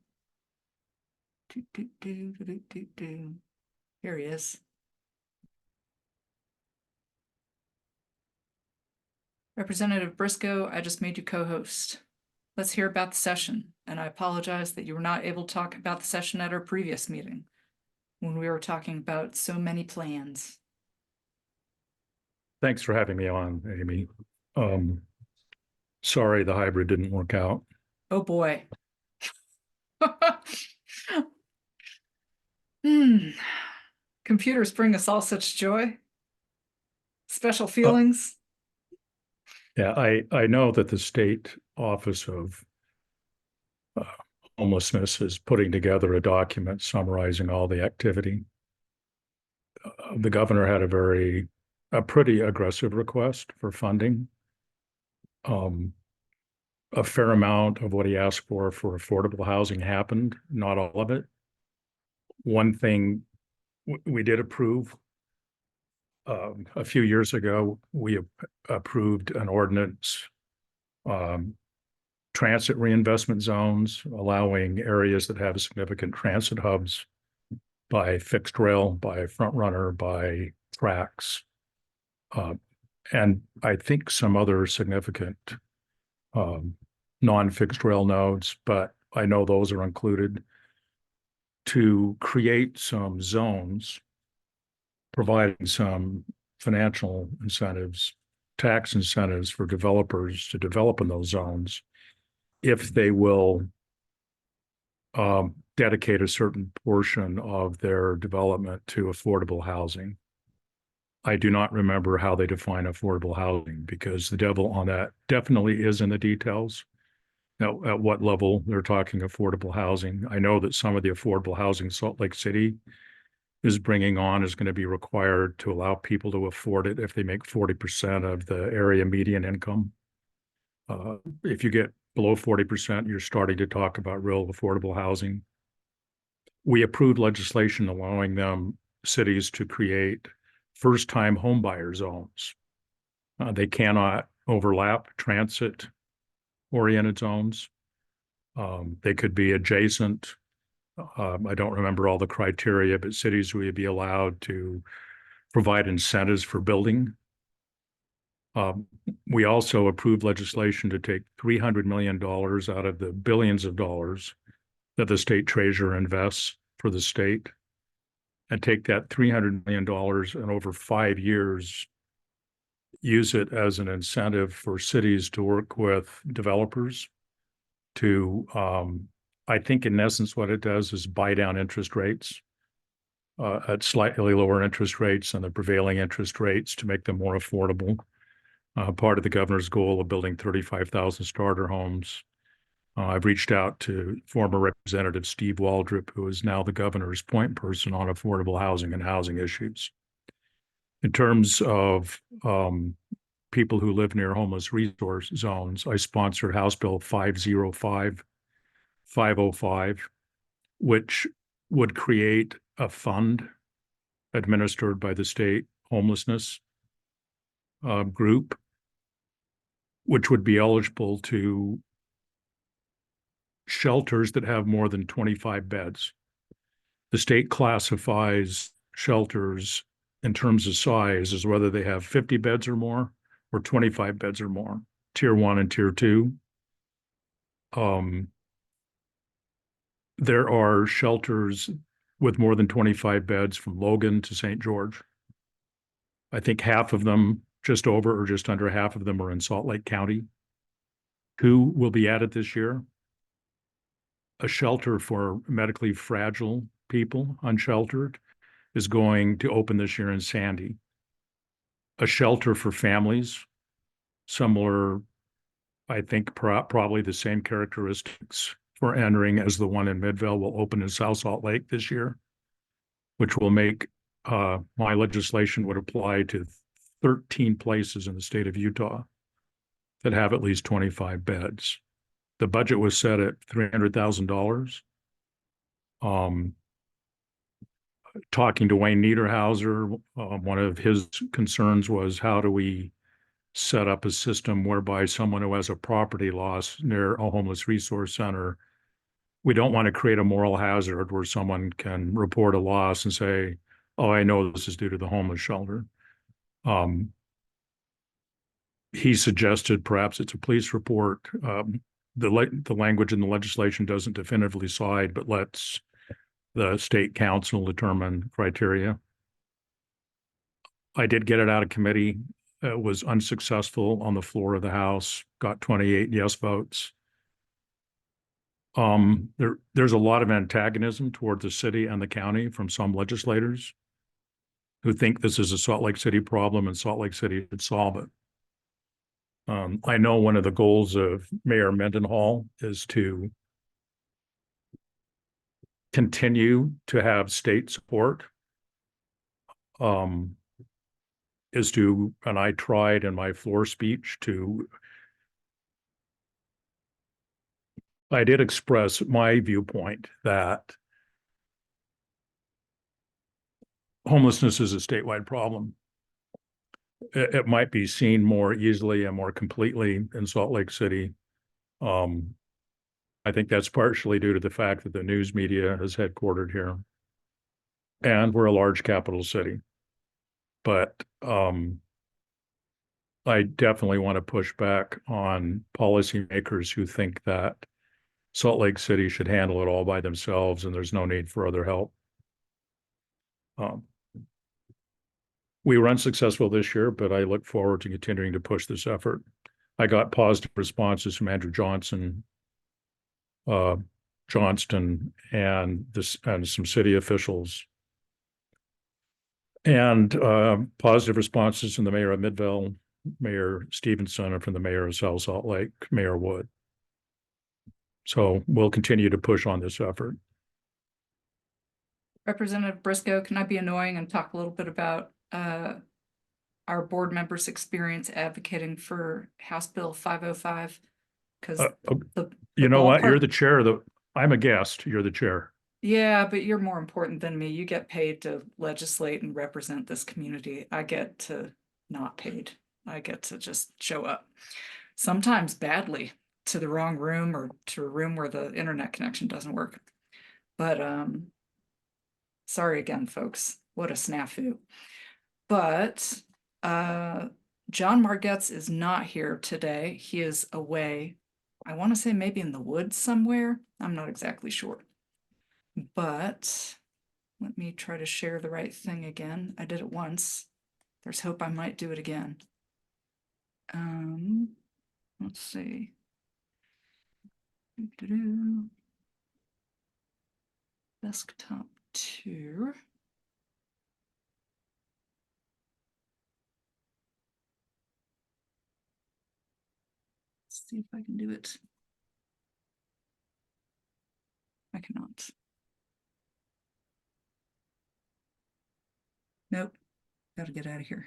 Here he is. Representative Briscoe, I just made you co-host. Let's hear about the session, and I apologize that you were not able to talk about the session at our previous meeting when we were talking about so many plans. Thanks for having me on, Amy. Sorry the hybrid didn't work out. Oh boy. Computers bring us all such joy. Special feelings. Yeah, I know that the state office of homelessness is putting together a document summarizing all the activity. The governor had a pretty aggressive request for funding. a fair amount of what he asked for affordable housing happened, not all of it. One thing we did approve a few years ago, we approved an ordinance, transit reinvestment zones, allowing areas that have significant transit hubs by fixed rail, by front runner, by tracks, and I think some other significant non-fixed rail nodes, but I know those are included, to create some zones, providing some financial incentives, tax incentives for developers to develop in those zones if they will dedicate a certain portion of their development to affordable housing. I do not remember how they define affordable housing because the devil on that definitely is in the details. Now, at what level they're talking affordable housing. I know that some of the affordable housing Salt Lake City is bringing on is going to be required to allow people to afford it if they make 40% of the area median income. If you get below 40%, you're starting to talk about real affordable housing. We approved legislation allowing cities to create first-time homebuyer zones. They cannot overlap transit-oriented zones. They could be adjacent. I don't remember all the criteria, but cities would be allowed to provide incentives for building. We also approved legislation to take $300 million out of the billions of dollars that the state treasurer invests for the state and take that $300 million and over 5 years use it as an incentive for cities to work with developers to, I think in essence what it does is buy down interest rates at slightly lower interest rates than the prevailing interest rates to make them more affordable. Part of the governor's goal of building 35,000 starter homes. I've reached out to former Representative Steve Waldrop, who is now the governor's point person on affordable housing and housing issues. In terms of people who live near homeless resource zones, I sponsored House Bill 505, which would create a fund administered by the state homelessness group, which would be eligible to shelters that have more than 25 beds. The state classifies shelters in terms of size as whether they have 50 beds or more or 25 beds or more, tier 1 and tier 2. There are shelters with more than 25 beds from Logan to St. George. I think half of them, just over or just under half of them, are in Salt Lake County. Who will be added this year? A shelter for medically fragile people, unsheltered, is going to open this year in Sandy. A shelter for families, similar, I think probably the same characteristics for entering as the one in Midvale, will open in South Salt Lake this year, which will make my legislation would apply to 13 places in the state of Utah that have at least 25 beds. The budget was set at $300,000. Talking to Wayne Niederhauser, one of his concerns was how do we set up a system whereby someone who has a property loss near a homeless resource center, we don't want to create a moral hazard where someone can report a loss and say, oh, I know this is due to the homeless shelter. He suggested perhaps it's a police report. The language in the legislation doesn't definitively side, but lets the state council determine criteria. I did get it out of committee. It was unsuccessful on the floor of the House, got 28 yes votes. There's a lot of antagonism toward the city and the county from some legislators who think this is a Salt Lake City problem and Salt Lake City should solve it. I know one of the goals of Mayor Mendenhall is to continue to have state support. And I tried in my floor speech to I did express my viewpoint that homelessness is a statewide problem. It might be seen more easily and more completely in Salt Lake City. I think that's partially due to the fact that the news media is headquartered here. And we're a large capital city. But I definitely want to push back on policymakers who think that Salt Lake City should handle it all by themselves and there's no need for other help. We were unsuccessful this year, but I look forward to continuing to push this effort. I got positive responses from Andrew Johnston, and some city officials, and positive responses from the mayor of Midvale, Mayor Stevenson, and from the mayor of South Salt Lake, Mayor Wood. So we'll continue to push on this effort. Representative Briscoe, can I be annoying and talk a little bit about our board members' experience advocating for House Bill 505? Because you know what? You're ballpark- the chair. I'm a guest. You're the chair. Yeah, but you're more important than me. You get paid to legislate and represent this community. I get to not paid. I get to just show up. Sometimes badly to the wrong room or to a room where the internet connection doesn't work. But sorry again, folks. What a snafu. But John Margetts is not here today. He is away. I want to say maybe in the woods somewhere. I'm not exactly sure. But let me try to share the right thing again. I did it once. There's hope I might do it again. Let's see. Desktop 2. Let's see if I can do it. I cannot. Nope. Gotta get out of here.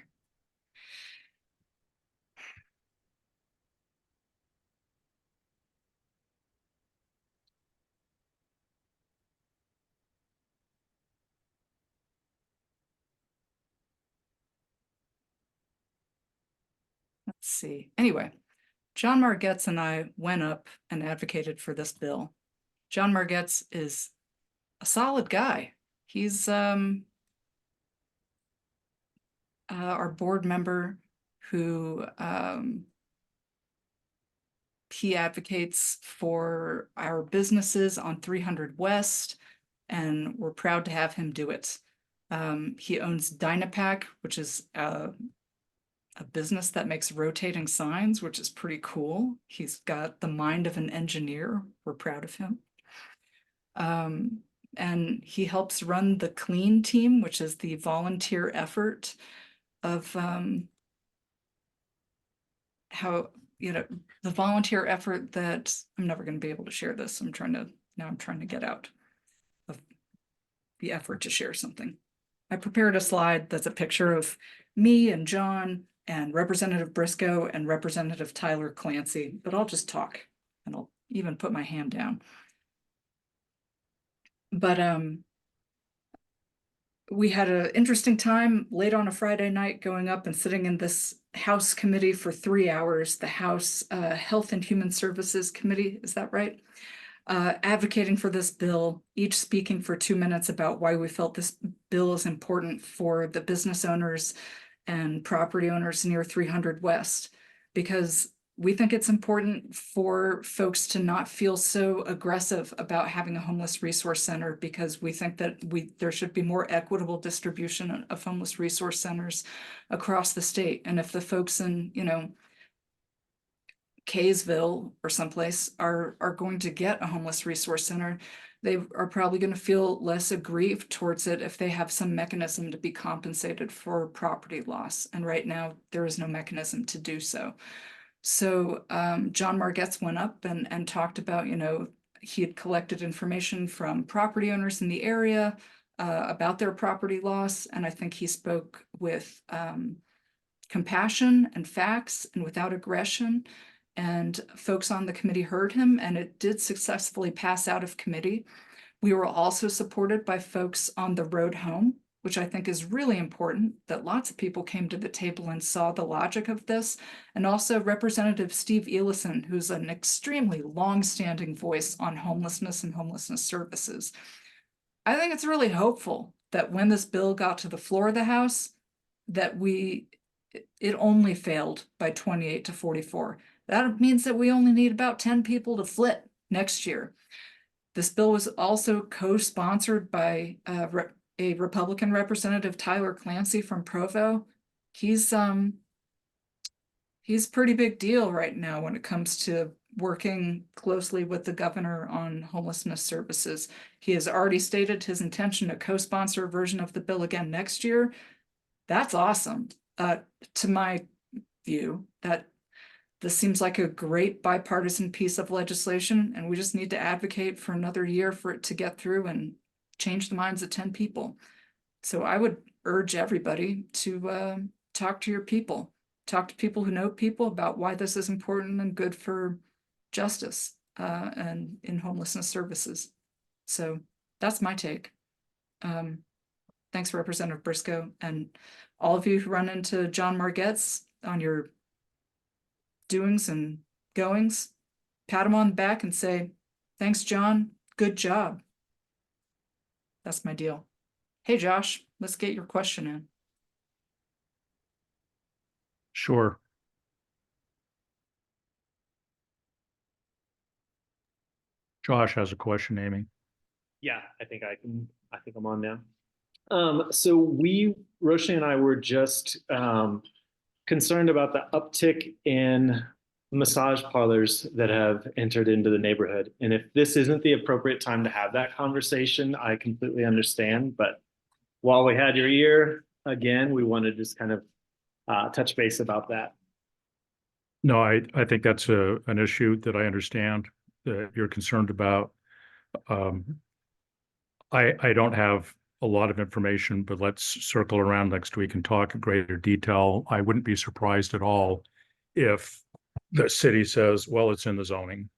Let's see. Anyway, John Margetts and I went up and advocated for this bill. John Margetts is a solid guy. He's our board member who he advocates for our businesses on 300 West, and we're proud to have him do it. He owns Dynapack, which is a business that makes rotating signs, which is pretty cool. He's got the mind of an engineer. We're proud of him. And he helps run the CLEAN team, which is the volunteer effort of how, you know, the volunteer effort that I'm never going to be able to share this. I'm trying to get out of the effort to share something. I prepared a slide that's a picture of me and John and Representative Briscoe and Representative Tyler Clancy, but I'll just talk and I'll even put my hand down. But we had an interesting time late on a Friday night going up and sitting in this House committee for 3 hours, the House Health and Human Services Committee, is that right? Advocating for this bill, each speaking for 2 minutes about why we felt this bill is important for the business owners and property owners near 300 West, because we think it's important for folks to not feel so aggressive about having a homeless resource center, because we think that there should be more equitable distribution of homeless resource centers across the state. And if the folks in, you know, Kaysville or someplace are going to get a homeless resource center, they are probably going to feel less aggrieved towards it if they have some mechanism to be compensated for property loss. And right now there is no mechanism to do so. So John Margetts went up and talked about, you know, he had collected information from property owners in the area about their property loss. And I think he spoke with compassion and facts and without aggression. and folks on the committee heard him, and it did successfully pass out of committee. We were also supported by folks on the road home, which I think is really important, that lots of people came to the table and saw the logic of this. And also Representative Steve Elison, who's an extremely long-standing voice on homelessness and homelessness services. I think it's really hopeful that when this bill got to the floor of the House, that it only failed by 28 to 44. That means that we only need about 10 people to flip next year. This bill was also co-sponsored by a Republican representative, Tyler Clancy from Provo. He's pretty big deal right now when it comes to working closely with the governor on homelessness services. He has already stated his intention to co-sponsor a version of the bill again next year. That's awesome. To my view, that this seems like a great bipartisan piece of legislation, and we just need to advocate for another year for it to get through and change the minds of 10 people. So I would urge everybody to talk to your people, talk to people who know people about why this is important and good for justice and in homelessness services. So that's my take. Thanks, Representative Briscoe, and all of you who run into John Margetts on your doings and goings, pat him on the back and say, thanks, John, good job. That's my deal. Hey, Josh, let's get your question in. Sure. Josh has a question, Amy. Yeah, I think I'm on now. So Roshni and I were just concerned about the uptick in massage parlors that have entered into the neighborhood. And if this isn't the appropriate time to have that conversation, I completely understand. But while we had your ear, again, we want to just kind of touch base about that. No, I think that's an issue that I understand that you're concerned about. I don't have a lot of information, but let's circle around next week and talk in greater detail. I wouldn't be surprised at all if the city says, well, it's in the zoning.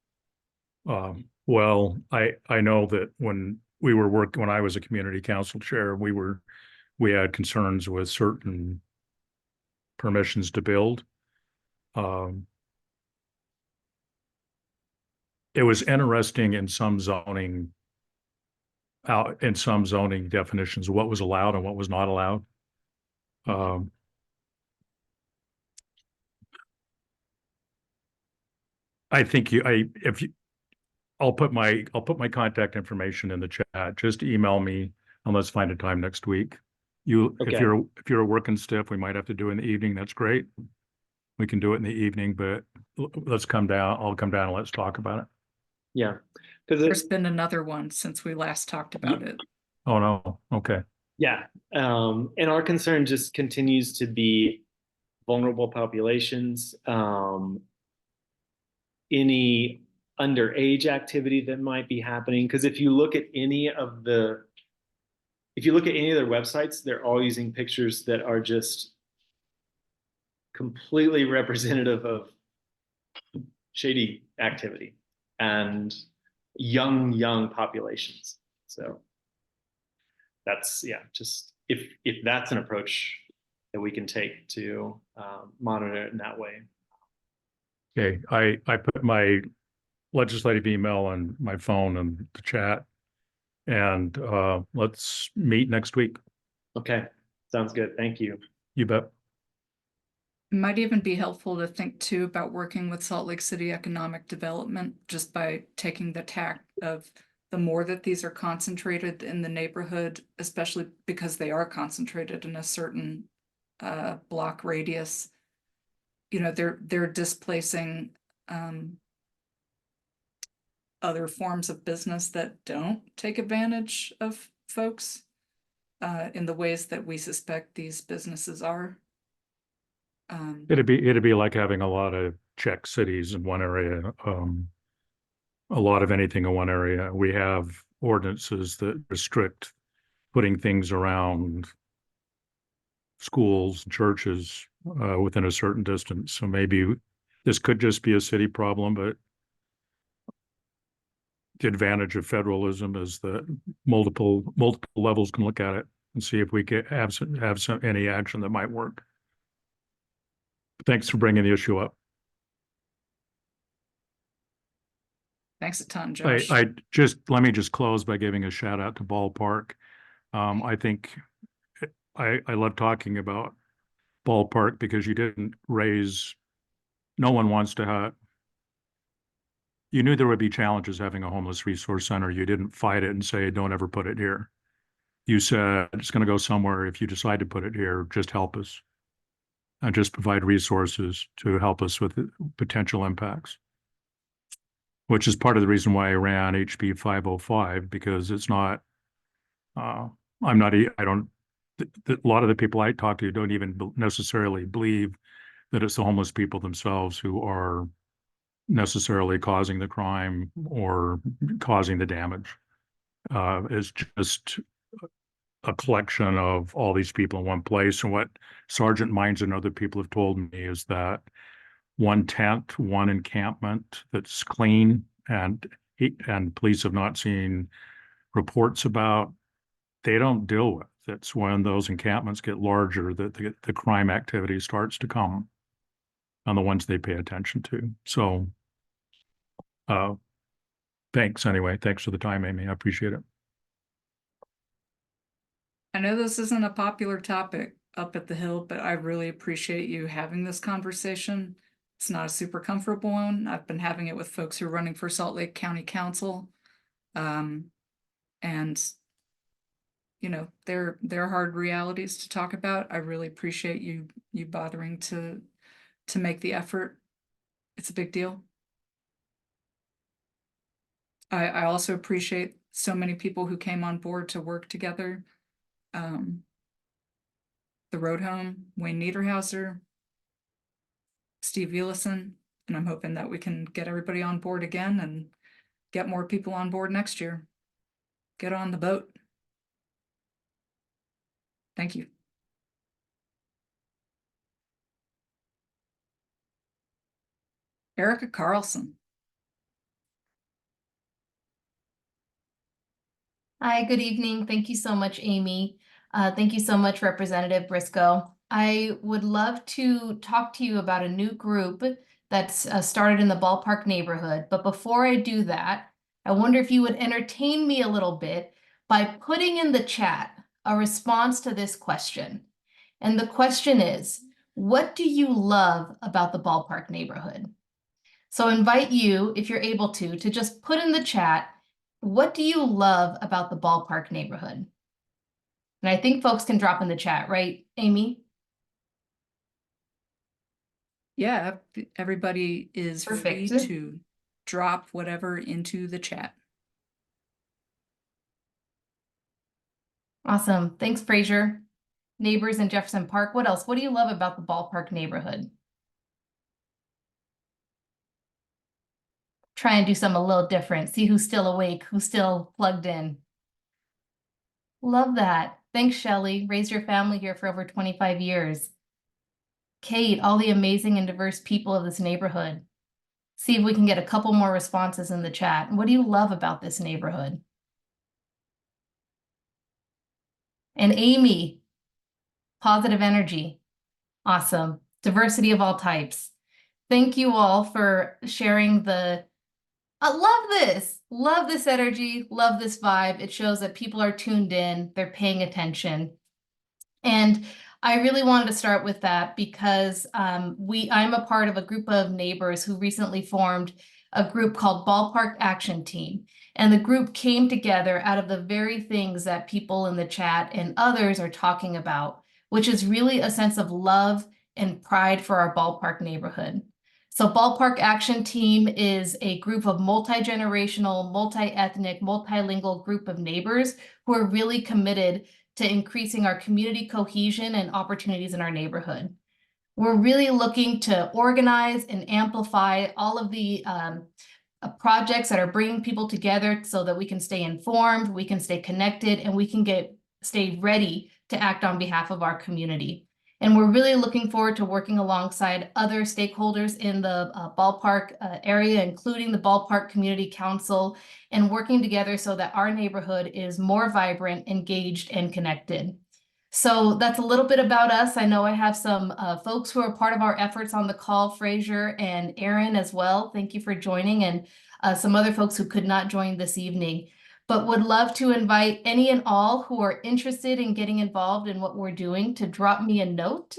Well, I know that when I was a community council chair, we had concerns with certain permissions to build. It was interesting in some zoning definitions, what was allowed and what was not allowed. I think I'll put my contact information in the chat. Just email me and let's find a time next week. Okay. If you're working stiff, we might have to do it in the evening. That's great. We can do it in the evening, but let's come down. I'll come down and let's talk about it. Yeah, because There's been another one since we last talked about it. Oh, no. Okay. yeah, and our concern just continues to be vulnerable populations, any underage activity that might be happening. Because if you look at any of their websites, they're all using pictures that are just completely representative of shady activity and young populations. So that's, yeah, just if that's an approach that we can take to monitor it in that way. Okay. I put my legislative email on my phone and the chat, and let's meet next week. Okay, sounds good. Thank you. You bet. It might even be helpful to think too about working with Salt Lake City Economic Development, just by taking the tack of the more that these are concentrated in the neighborhood, especially because they are concentrated in a certain block radius, you know, they're displacing other forms of business that don't take advantage of folks in the ways that we suspect these businesses are. It'd be like having a lot of Czech cities in one area, a lot of anything in one area. We have ordinances that restrict putting things around schools, churches within a certain distance. So maybe this could just be a city problem, but the advantage of federalism is that multiple levels can look at it and see if we can have any action that might work. Thanks for bringing the issue up. Thanks a ton, Josh. Let me just close by giving a shout out to Ballpark. I think I love talking about Ballpark because you didn't raise, no one wants to have, you knew there would be challenges having a homeless resource center. You didn't fight it and say, don't ever put it here. You said it's going to go somewhere. If you decide to put it here, just help us and just provide resources to help us with potential impacts, which is part of the reason why I ran HB 505, because it's not, a lot of the people I talk to don't even necessarily believe that it's the homeless people themselves who are necessarily causing the crime or causing the damage. It's just a collection of all these people in one place. And what Sergeant Mines and other people have told me is that one tent, one encampment that's clean, and police have not seen reports about, they don't deal with. It's when those encampments get larger that the crime activity starts to come on the ones they pay attention to. So thanks anyway. Thanks for the time, Amy. I appreciate it. I know this isn't a popular topic up at the Hill, but I really appreciate you having this conversation. It's not a super comfortable one. I've been having it with folks who are running for Salt Lake County Council. And you know, they're hard realities to talk about. I really appreciate you bothering to make the effort. It's a big deal. I also appreciate so many people who came on board to work together. The Road Home, Wayne Niederhauser, Steve Vielison, and I'm hoping that we can get everybody on board again and get more people on board next year. Get on the boat. Thank you. Erica Carlson. Hi, good evening. Thank you so much, Amy. Thank you so much, Representative Briscoe. I would love to talk to you about a new group that's started in the Ballpark neighborhood. But before I do that, I wonder if you would entertain me a little bit by putting in the chat a response to this question. And the question is, what do you love about the Ballpark neighborhood? So I invite you, if you're able to just put in the chat, what do you love about the Ballpark neighborhood? And I think folks can drop in the chat, right, Amy? Yeah, everybody is free Perfect. to drop whatever into the chat. Awesome. Thanks, Fraser. Neighbors in Jefferson Park. What else? What do you love about the Ballpark neighborhood? Try and do something a little different. See who's still awake, who's still plugged in. Love that. Thanks, Shelley. Raised your family here for over 25 years. Kate, all the amazing and diverse people of this neighborhood. See if we can get a couple more responses in the chat. What do you love about this neighborhood? And Amy, positive energy. Awesome. Diversity of all types. Thank you all for sharing love this energy, love this vibe. It shows that people are tuned in, they're paying attention. And I really wanted to start with that because I'm a part of a group of neighbors who recently formed a group called Ballpark Action Team. And the group came together out of the very things that people in the chat and others are talking about, which is really a sense of love and pride for our Ballpark neighborhood. So Ballpark Action Team is a group of multi-generational, multi-ethnic, multilingual group of neighbors who are really committed to increasing our community cohesion and opportunities in our neighborhood. We're really looking to organize and amplify all of the projects that are bringing people together so that we can stay informed, we can stay connected, and we can stay ready to act on behalf of our community. And we're really looking forward to working alongside other stakeholders in the ballpark area, including the Ballpark Community Council, and working together so that our neighborhood is more vibrant, engaged, and connected. So that's a little bit about us. I know I have some folks who are part of our efforts on the call, Fraser and Aaron as well. Thank you for joining, and some other folks who could not join this evening, but would love to invite any and all who are interested in getting involved in what we're doing to drop me a note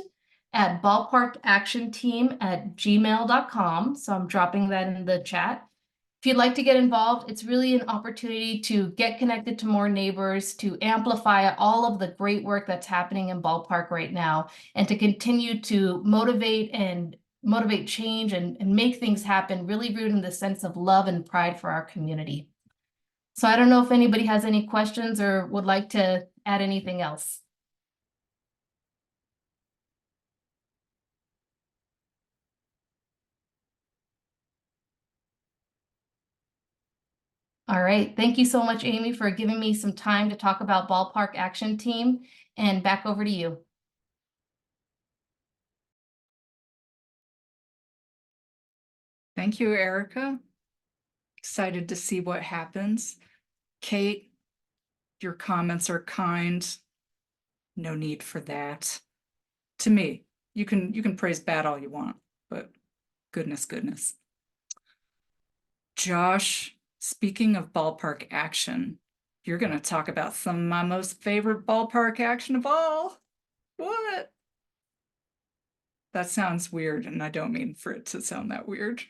at ballparkactionteam@gmail.com. So I'm dropping that in the chat. If you'd like to get involved, it's really an opportunity to get connected to more neighbors, to amplify all of the great work that's happening in Ballpark right now, and to continue to motivate change and make things happen, really rooted in the sense of love and pride for our community. So I don't know if anybody has any questions or would like to add anything else. All right. Thank you so much, Amy, for giving me some time to talk about Ballpark Action Team, and back over to you. Thank you, Erica. Excited to see what happens. Kate, your comments are kind. No need for that. To me, you can praise bad all you want, but goodness. Josh, speaking of ballpark action, you're gonna talk about some of my most favorite ballpark action of all. What? That sounds weird, and I don't mean for it to sound that weird.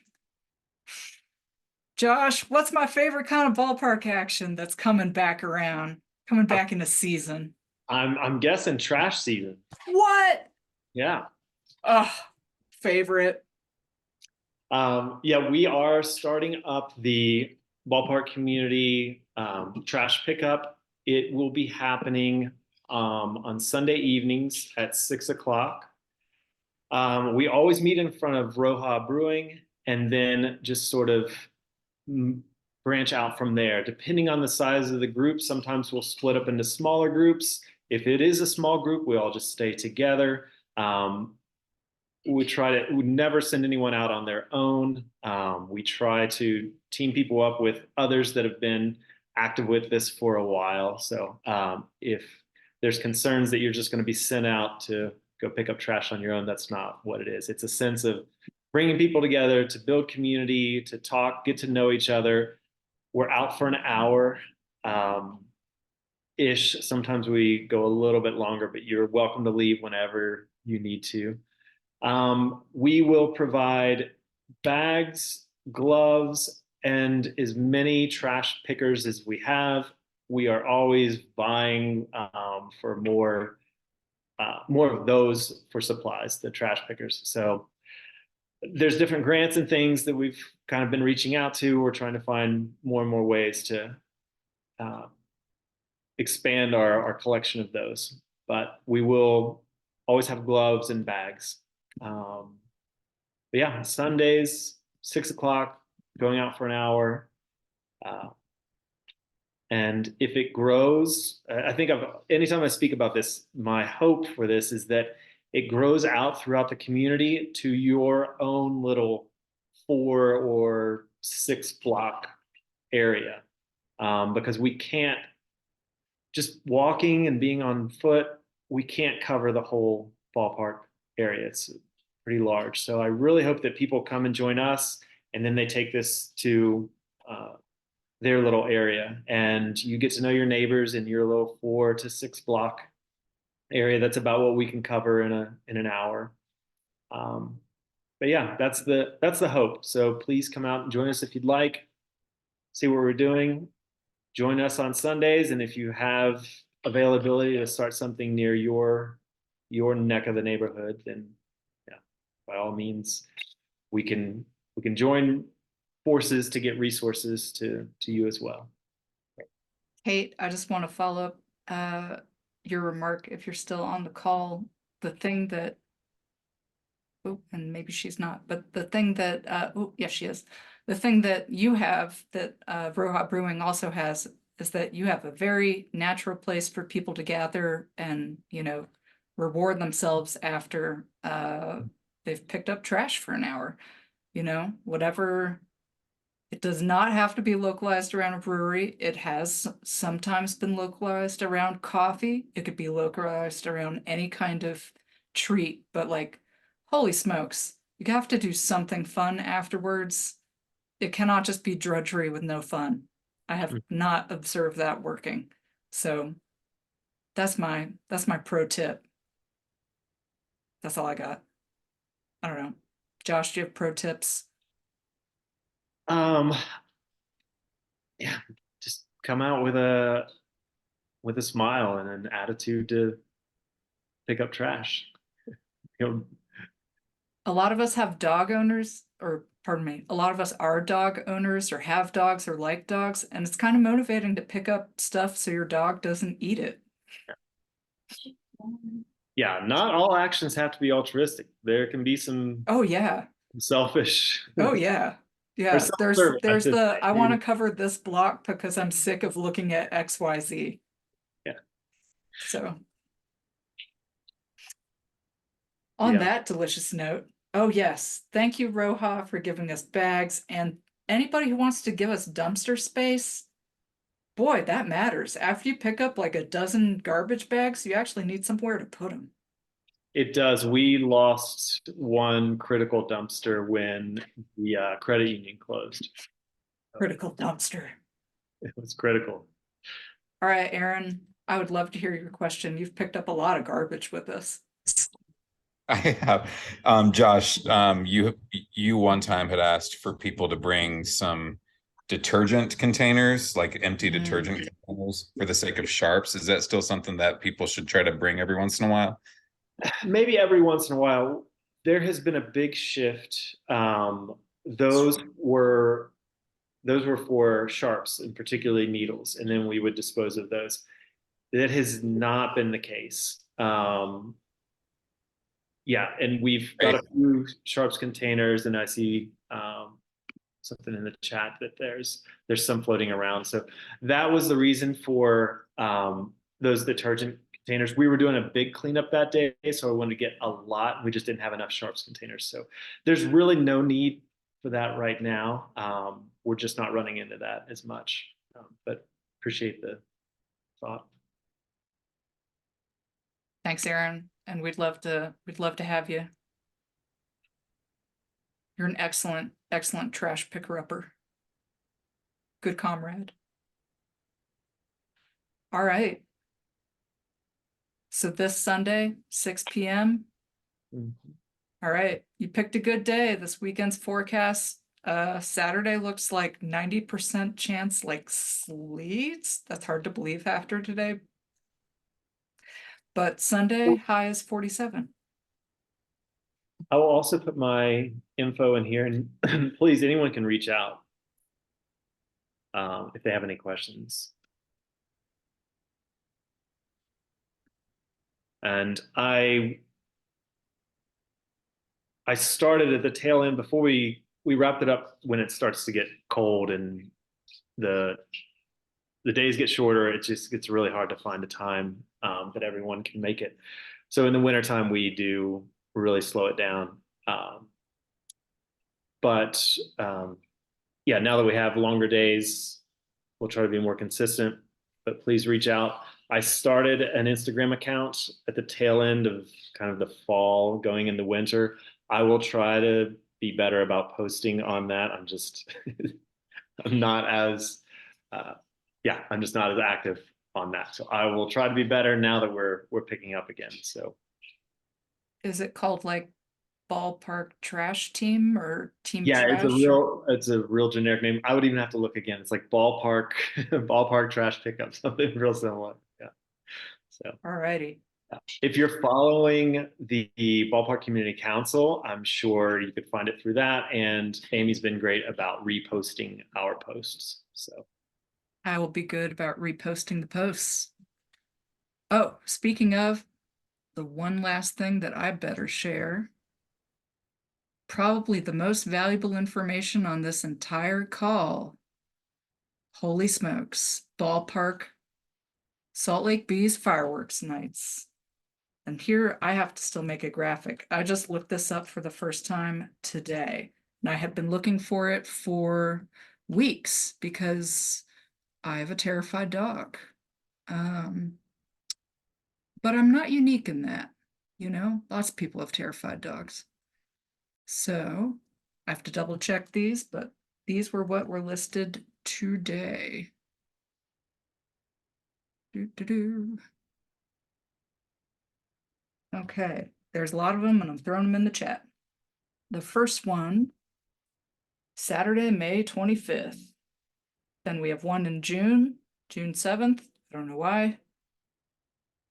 Josh, what's my favorite kind of ballpark action that's coming back around, coming back into season? I'm guessing trash season. What? Yeah. Ugh, favorite. Yeah, we are starting up the Ballpark Community trash pickup. It will be happening on Sunday evenings at 6 o'clock. We always meet in front of Roja Brewing and then just sort of branch out from there. Depending on the size of the group, sometimes we'll split up into smaller groups. If it is a small group, we all just stay together. We never send anyone out on their own. We try to team people up with others that have been active with this for a while. So if there's concerns that you're just going to be sent out to go pick up trash on your own, that's not what it is. It's a sense of bringing people together to build community, to talk, get to know each other. We're out for an hour ish. Sometimes we go a little bit longer, but you're welcome to leave whenever you need to. We will provide bags, gloves, and as many trash pickers as we have. We are always buying for more of those for supplies, the trash pickers. So there's different grants and things that we've kind of been reaching out to. We're trying to find more and more ways to expand our collection of those. But we will always have gloves and bags. But yeah, Sundays, 6 o'clock, going out for an hour. And if it grows, I think anytime I speak about this, my hope for this is that it grows out throughout the community to your own little 4 or 6 block area. Because we can't, just walking and being on foot, we can't cover the whole ballpark area. It's pretty large. So I really hope that people come and join us, and then they take this to their little area, and you get to know your neighbors in your little 4 to 6 block area. That's about what we can cover in an hour. But yeah, that's the hope. So please come out and join us if you'd like. See what we're doing. Join us on Sundays, and if you have availability to start something near your neck of the neighborhood, then yeah, by all means, we can join forces to get resources to you as well. Kate, I just want to follow up your remark, if you're still on the call. The thing that, oh, and maybe she's not, but the thing that, oh, yes, she is. The thing that you have that Roja Brewing also has is that you have a very natural place for people to gather and, reward themselves after they've picked up trash for an hour. You know, whatever. It does not have to be localized around a brewery. It has sometimes been localized around coffee. It could be localized around any kind of treat, but like, holy smokes, you have to do something fun afterwards. It cannot just be drudgery with no fun. I have not observed that working. So that's my pro tip. That's all I got. I don't know. Josh, do you have pro tips? Yeah, just come out with a smile and an attitude to pick up trash. You know, A lot of us have dog owners, or pardon me, a lot of us are dog owners or have dogs or like dogs, and it's kind of motivating to pick up stuff so your dog doesn't eat it. yeah, not all actions have to be altruistic. There can be some Oh yeah. selfish. Oh yeah. Yeah. Or self-serving, I There's should the say. I want to cover this block because I'm sick of looking at XYZ. Yeah. So on Yeah. that delicious note, oh yes, thank you, Roja, for giving us bags, and anybody who wants to give us dumpster space. Boy, that matters. After you pick up like a dozen garbage bags, you actually need somewhere to put them. It does. We lost one critical dumpster when the credit union closed. Critical dumpster. It was critical. All right, Aaron, I would love to hear your question. You've picked up a lot of garbage with us. I have. Josh, you one time had asked for people to bring some detergent containers, like empty detergent containers for the sake of sharps. Is that still something that people should try to bring every once in a while? Maybe every once in a while. There has been a big shift. Those were for sharps and particularly needles, and then we would dispose of those. That has not been the case. Yeah, and we've got a few sharps containers, and I see something in the chat that there's some floating around. So that was the reason for those detergent containers. We were doing a big cleanup that day, so I wanted to get a lot. We just didn't have enough sharps containers. So there's really no need for that right now. We're just not running into that as much, but appreciate the thought. Thanks, Aaron, and we'd love to have you. You're an excellent trash picker-upper. Good comrade. All right. So this Sunday, 6 p.m. All right, you picked a good day. This weekend's forecast. Saturday looks like 90% chance like sleets. That's hard to believe after today. But Sunday, high is 47. I will also put my info in here, and please, anyone can reach out if they have any questions. And I started at the tail end before we wrapped it up when it starts to get cold and the days get shorter. It just gets really hard to find a time that everyone can make it. So in the wintertime, we really slow it down. Yeah, now that we have longer days, we'll try to be more consistent, but please reach out. I started an Instagram account at the tail end of kind of the fall going into winter. I will try to be better about posting on that. I'm just, I'm not as, I'm just not as active on that. So I will try to be better now that we're picking up again. So is it called like Ballpark Trash Team or Team yeah, Trash? It's a real generic name. I would even have to look again. It's like Ballpark Trash Pickup, something real similar. Yeah. So alrighty. If you're following the Ballpark Community Council, I'm sure you could find it through that. And Amy's been great about reposting our posts. So I will be good about reposting the posts. Oh, speaking of, the one last thing that I better share, probably the most valuable information on this entire call. Holy smokes, Ballpark, Salt Lake Bees fireworks nights. And here I have to still make a graphic. I just looked this up for the first time today. And I have been looking for it for weeks because I have a terrified dog. But I'm not unique in that, lots of people have terrified dogs. So I have to double check these, but these were what were listed today. Okay, there's a lot of them and I'm throwing them in the chat. The first one, Saturday, May 25th. Then we have one in June 7th. I don't know why.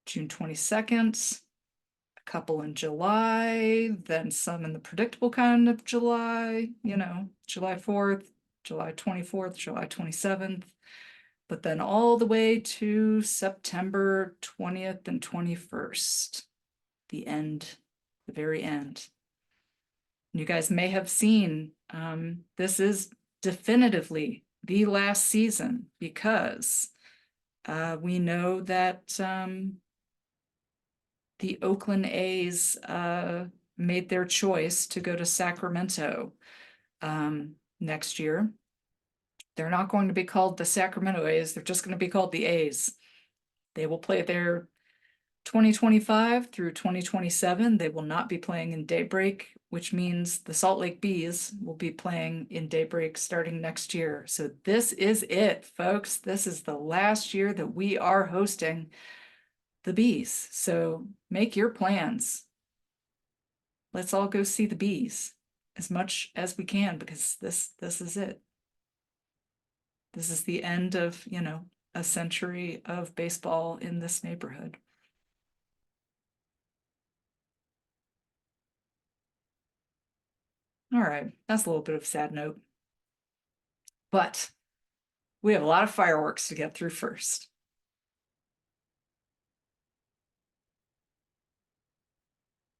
June 22nd. A couple in July, then some in the predictable kind of July, July 4th, July 24th, July 27th. But then all the way to September 20th and 21st. The end, the very end. You guys may have seen, this is definitively the last season because we know that the Oakland A's made their choice to go to Sacramento next year. They're not going to be called the Sacramento A's, they're just going to be called the A's. They will play their 2025 through 2027. They will not be playing in Daybreak, which means the Salt Lake Bees will be playing in Daybreak starting next year. So this is it, folks. This is the last year that we are hosting the Bees. So make your plans. Let's all go see the Bees as much as we can because this is it. This is the end of, a century of baseball in this neighborhood. All right, that's a little bit of a sad note. But we have a lot of fireworks to get through first.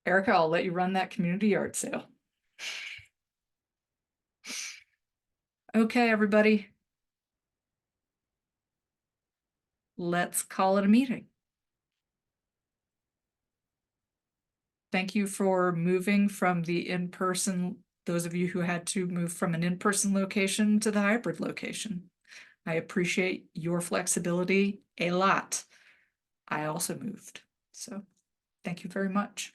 Erica, I'll let you run that community yard sale. Okay, everybody. Let's call it a meeting. Thank you for moving from the in-person, those of you who had to move from an in-person location to the hybrid location. I appreciate your flexibility a lot. I also moved, so thank you very much.